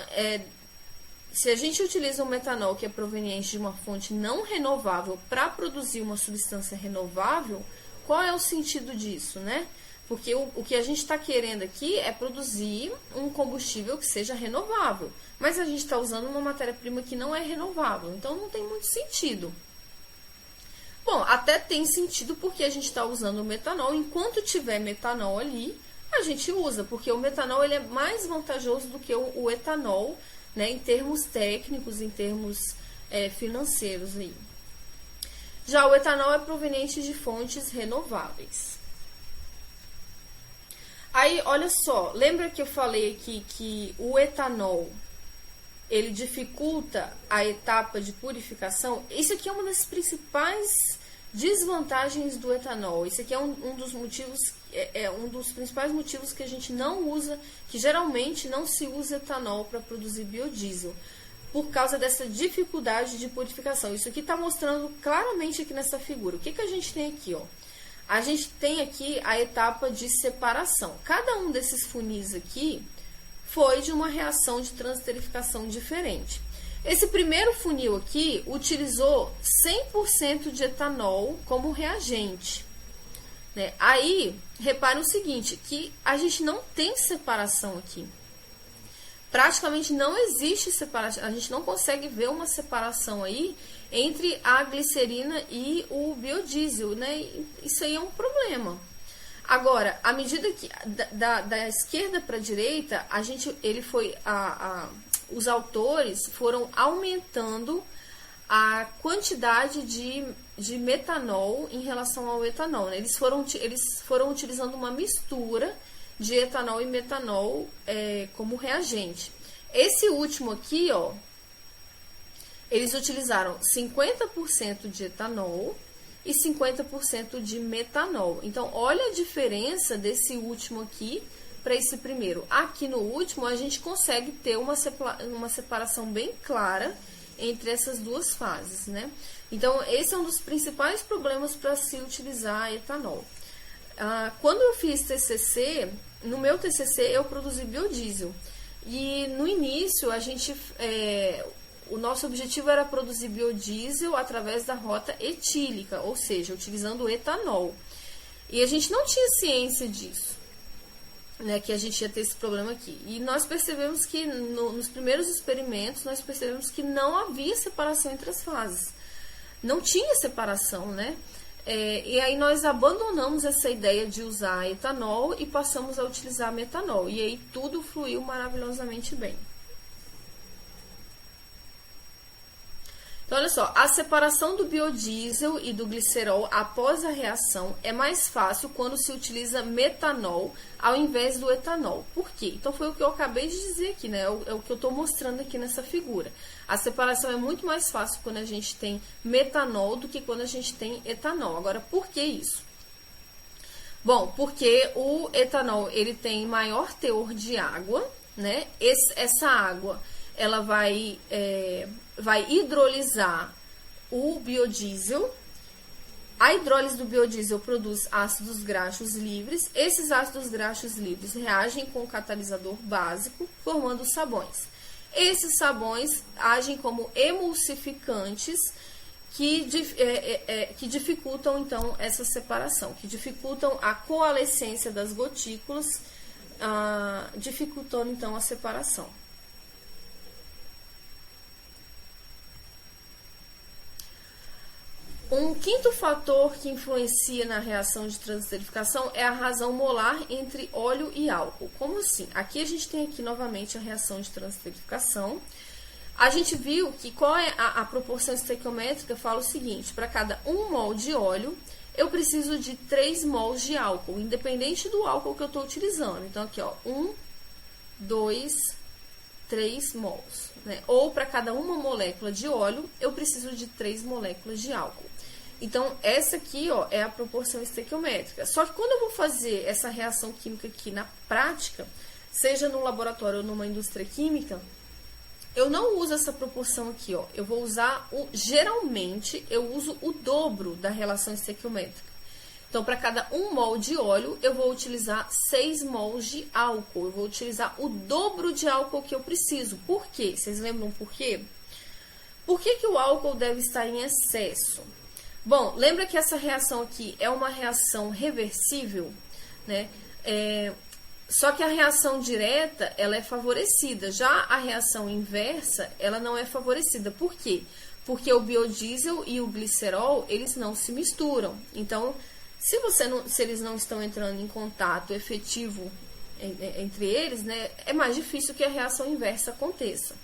se a gente utiliza um metanol que é proveniente de uma fonte não renovável para produzir uma substância renovável, qual é o sentido disso, né? Porque o que a gente está querendo aqui é produzir um combustível que seja renovável. Mas a gente está usando uma matéria-prima que não é renovável, então não tem muito sentido. Bom, até tem sentido porque a gente está usando o metanol. Enquanto tiver metanol ali, a gente usa, porque o metanol ele é mais vantajoso do que o etanol, né, em termos técnicos, em termos financeiros aí. Já o etanol é proveniente de fontes renováveis. Aí, olha só, lembra que eu falei aqui que o etanol ele dificulta a etapa de purificação? Isso aqui é uma das principais desvantagens do etanol. Isso aqui é um dos motivos, um dos principais motivos que a gente não usa, que geralmente não se usa etanol para produzir biodiesel, por causa dessa dificuldade de purificação. Isso aqui está mostrando claramente aqui nessa figura. O que a gente tem aqui, ó? A gente tem aqui a etapa de separação. Cada um desses funis aqui foi de uma reação de transesterificação diferente. Esse primeiro funil aqui utilizou 100% de etanol como reagente, né? Aí, repare o seguinte, que a gente não tem separação aqui. Praticamente não existe separação, a gente não consegue ver uma separação aí entre a glicerina e o biodiesel, né? Isso aí é um problema. Agora, à medida que da esquerda para a direita, os autores foram aumentando a quantidade de metanol em relação ao etanol, né? Eles foram utilizando uma mistura de etanol e metanol como reagente. Esse último aqui, ó, eles utilizaram 50% de etanol e 50% de metanol. Então, olha a diferença desse último aqui para esse primeiro. Aqui no último, a gente consegue ter uma separação bem clara entre essas duas fases, né? Então, esse é um dos principais problemas para se utilizar etanol. Quando eu fiz TCC, no meu TCC eu produzi biodiesel. E no início, o nosso objetivo era produzir biodiesel através da rota etílica, ou seja, utilizando etanol. E a gente não tinha ciência disso, né, que a gente ia ter esse problema aqui. E nós percebemos que nos primeiros experimentos, nós percebemos que não havia separação entre as fases. Não tinha separação, né? E aí nós abandonamos essa ideia de usar etanol e passamos a utilizar metanol. E aí tudo fluiu maravilhosamente bem. Então, olha só, a separação do biodiesel e do glicerol após a reação é mais fácil quando se utiliza metanol ao invés do etanol. Por quê? Então, foi o que eu acabei de dizer aqui, né? É o que eu estou mostrando aqui nessa figura. A separação é muito mais fácil quando a gente tem metanol do que quando a gente tem etanol. Agora, por que isso? Bom, porque o etanol ele tem maior teor de água, né? Essa água ela vai hidrolisar o biodiesel. A hidrólise do biodiesel produz ácidos graxos livres. Esses ácidos graxos livres reagem com o catalisador básico, formando sabões. Esses sabões agem como emulsificantes que dificultam, então, essa separação, que dificultam a coalescência das gotículas, dificultando, então, a separação. Um quinto fator que influencia na reação de transesterificação é a razão molar entre óleo e álcool. Como assim? Aqui a gente tem aqui novamente a reação de transesterificação. A gente viu que qual é a proporção estequiométrica, fala o seguinte: para cada 1 mol de óleo, eu preciso de 3 mols de álcool, independente do álcool que eu estou utilizando. Então, aqui, ó, 1, 2, 3 mols. Né? Ou para cada 1 molécula de óleo, eu preciso de 3 moléculas de álcool. Então, essa aqui, ó, é a proporção estequiométrica. Só que quando eu vou fazer essa reação química aqui na prática, seja no laboratório ou numa indústria química, eu não uso essa proporção aqui, ó. Eu vou usar, geralmente, eu uso o dobro da relação estequiométrica. Então, para cada 1 mol de óleo, eu vou utilizar 6 mols de álcool. Eu vou utilizar o dobro de álcool que eu preciso. Por quê? Vocês lembram por quê? Por que o álcool deve estar em excesso? Bom, lembra que essa reação aqui é uma reação reversível, né? Só que a reação direta, ela é favorecida. Já a reação inversa, ela não é favorecida. Por quê? Porque o biodiesel e o glicerol, eles não se misturam. Então, se eles não estão entrando em contato efetivo entre eles, né, é mais difícil que a reação inversa aconteça.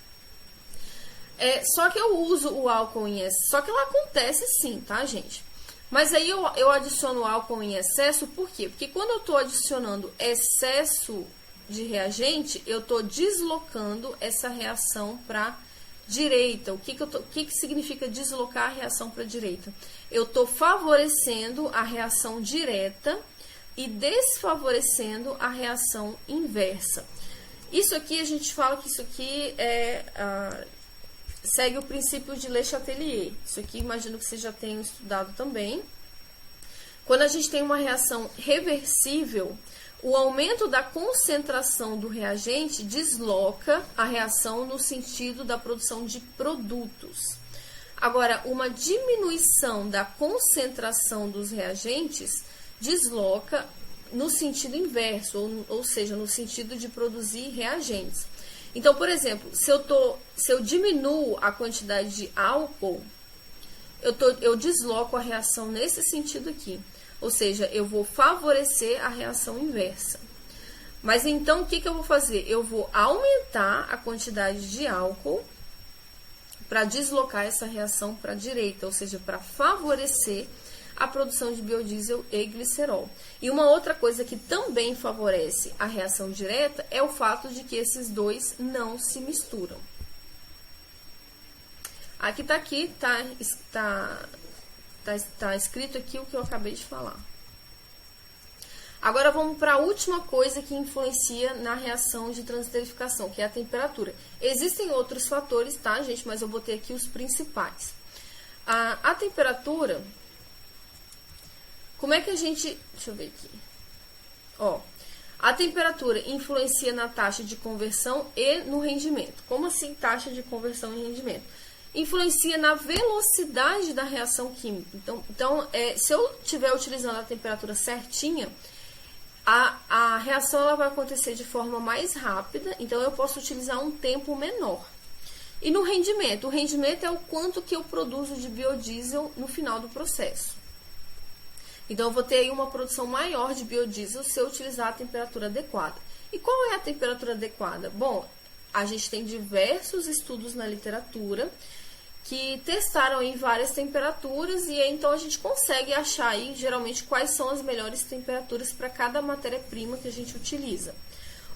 Só que eu uso o álcool em excesso, só que ela acontece sim, tá, gente? Mas aí eu adiciono álcool em excesso, por quê? Porque quando eu estou adicionando excesso de reagente, eu estou deslocando essa reação para direita. O que significa deslocar a reação para a direita? Eu estou favorecendo a reação direta e desfavorecendo a reação inversa. Isso aqui, a gente fala que isso aqui segue o princípio de Le Chatelier. Isso aqui, imagino que vocês já tenham estudado também. Quando a gente tem uma reação reversível, o aumento da concentração do reagente desloca a reação no sentido da produção de produtos. Agora, uma diminuição da concentração dos reagentes desloca no sentido inverso, ou seja, no sentido de produzir reagentes. Então, por exemplo, se eu diminuo a quantidade de álcool, eu desloco a reação nesse sentido aqui. Ou seja, eu vou favorecer a reação inversa. Mas então, o que eu vou fazer? Eu vou aumentar a quantidade de álcool para deslocar essa reação para a direita, ou seja, para favorecer a produção de biodiesel e glicerol. E uma outra coisa que também favorece a reação direta é o fato de que esses dois não se misturam. Tá escrito aqui o que eu acabei de falar. Agora vamos para a última coisa que influencia na reação de transesterificação, que é a temperatura. Existem outros fatores, tá, gente? Mas eu botei aqui os principais. A temperatura... Como é que a gente... Deixa eu ver aqui. Ó, a temperatura influencia na taxa de conversão e no rendimento. Como assim taxa de conversão e rendimento? Influencia na velocidade da reação química. Então se eu estiver utilizando a temperatura certinha, a reação ela vai acontecer de forma mais rápida, então eu posso utilizar um tempo menor. E no rendimento? O rendimento é o quanto que eu produzo de biodiesel no final do processo. Então, eu vou ter aí uma produção maior de biodiesel se eu utilizar a temperatura adequada. E qual é a temperatura adequada? Bom, a gente tem diversos estudos na literatura que testaram em várias temperaturas e então a gente consegue achar aí, geralmente, quais são as melhores temperaturas para cada matéria-prima que a gente utiliza.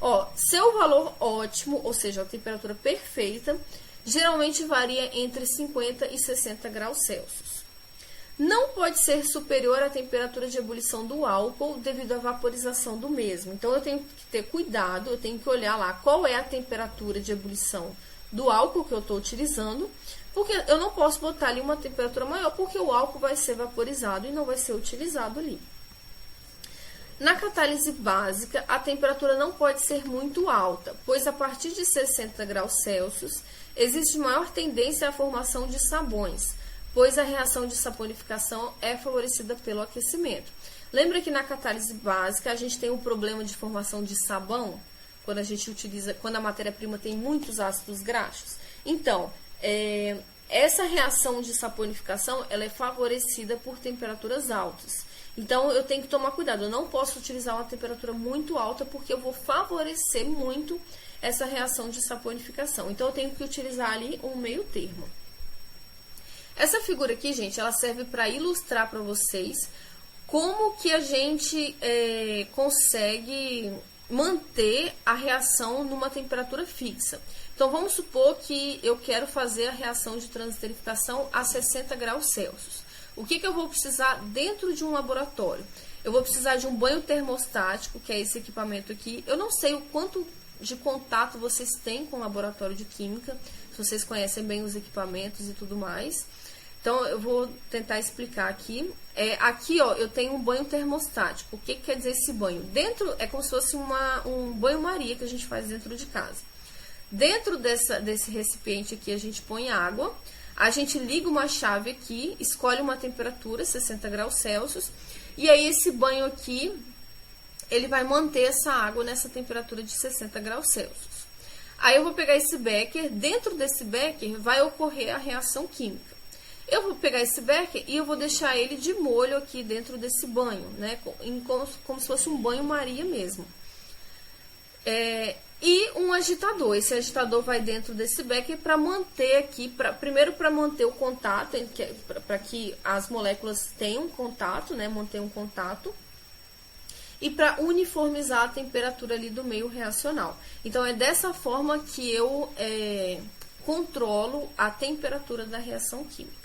Ó, seu valor ótimo, ou seja, a temperatura perfeita, geralmente varia entre 50 e 60 graus Celsius. Não pode ser superior à temperatura de ebulição do álcool devido à vaporização do mesmo. Então, eu tenho que ter cuidado, eu tenho que olhar lá qual é a temperatura de ebulição do álcool que eu estou utilizando, porque eu não posso botar ali uma temperatura maior, porque o álcool vai ser vaporizado e não vai ser utilizado ali. Na catálise básica, a temperatura não pode ser muito alta, pois a partir de 60 graus Celsius existe maior tendência à formação de sabões, pois a reação de saponificação é favorecida pelo aquecimento. Lembra que na catálise básica a gente tem um problema de formação de sabão, quando a gente utiliza, quando a matéria-prima tem muitos ácidos graxos? Então, essa reação de saponificação ela é favorecida por temperaturas altas. Então, eu tenho que tomar cuidado. Eu não posso utilizar uma temperatura muito alta porque eu vou favorecer muito essa reação de saponificação. Então, eu tenho que utilizar ali um meio termo. Essa figura aqui, gente, ela serve para ilustrar para vocês como que a gente consegue manter a reação numa temperatura fixa. Então, vamos supor que eu quero fazer a reação de transesterificação a 60 graus Celsius. O que eu vou precisar dentro de um laboratório? Eu vou precisar de um banho termostático, que é esse equipamento aqui. Eu não sei o quanto de contato vocês têm com o laboratório de química, se vocês conhecem bem os equipamentos e tudo mais. Então, eu vou tentar explicar aqui. Aqui, ó, eu tenho um banho termostático. O que quer dizer esse banho? Dentro, é como se fosse um banho-maria que a gente faz dentro de casa. Dentro desse recipiente aqui, a gente põe água. A gente liga uma chave aqui, escolhe uma temperatura, 60 graus Celsius, e aí esse banho aqui, ele vai manter essa água nessa temperatura de 60 graus Celsius. Aí eu vou pegar esse becker, dentro desse becker vai ocorrer a reação química. Eu vou pegar esse becker e eu vou deixar ele de molho aqui dentro desse banho, né? Como se fosse um banho-maria mesmo. E um agitador. Esse agitador vai dentro desse becker para manter aqui, primeiro para manter o contato, para que as moléculas tenham contato, né? Mantenham contato. E para uniformizar a temperatura ali do meio reacional. Então, é dessa forma que eu controlo a temperatura da reação química.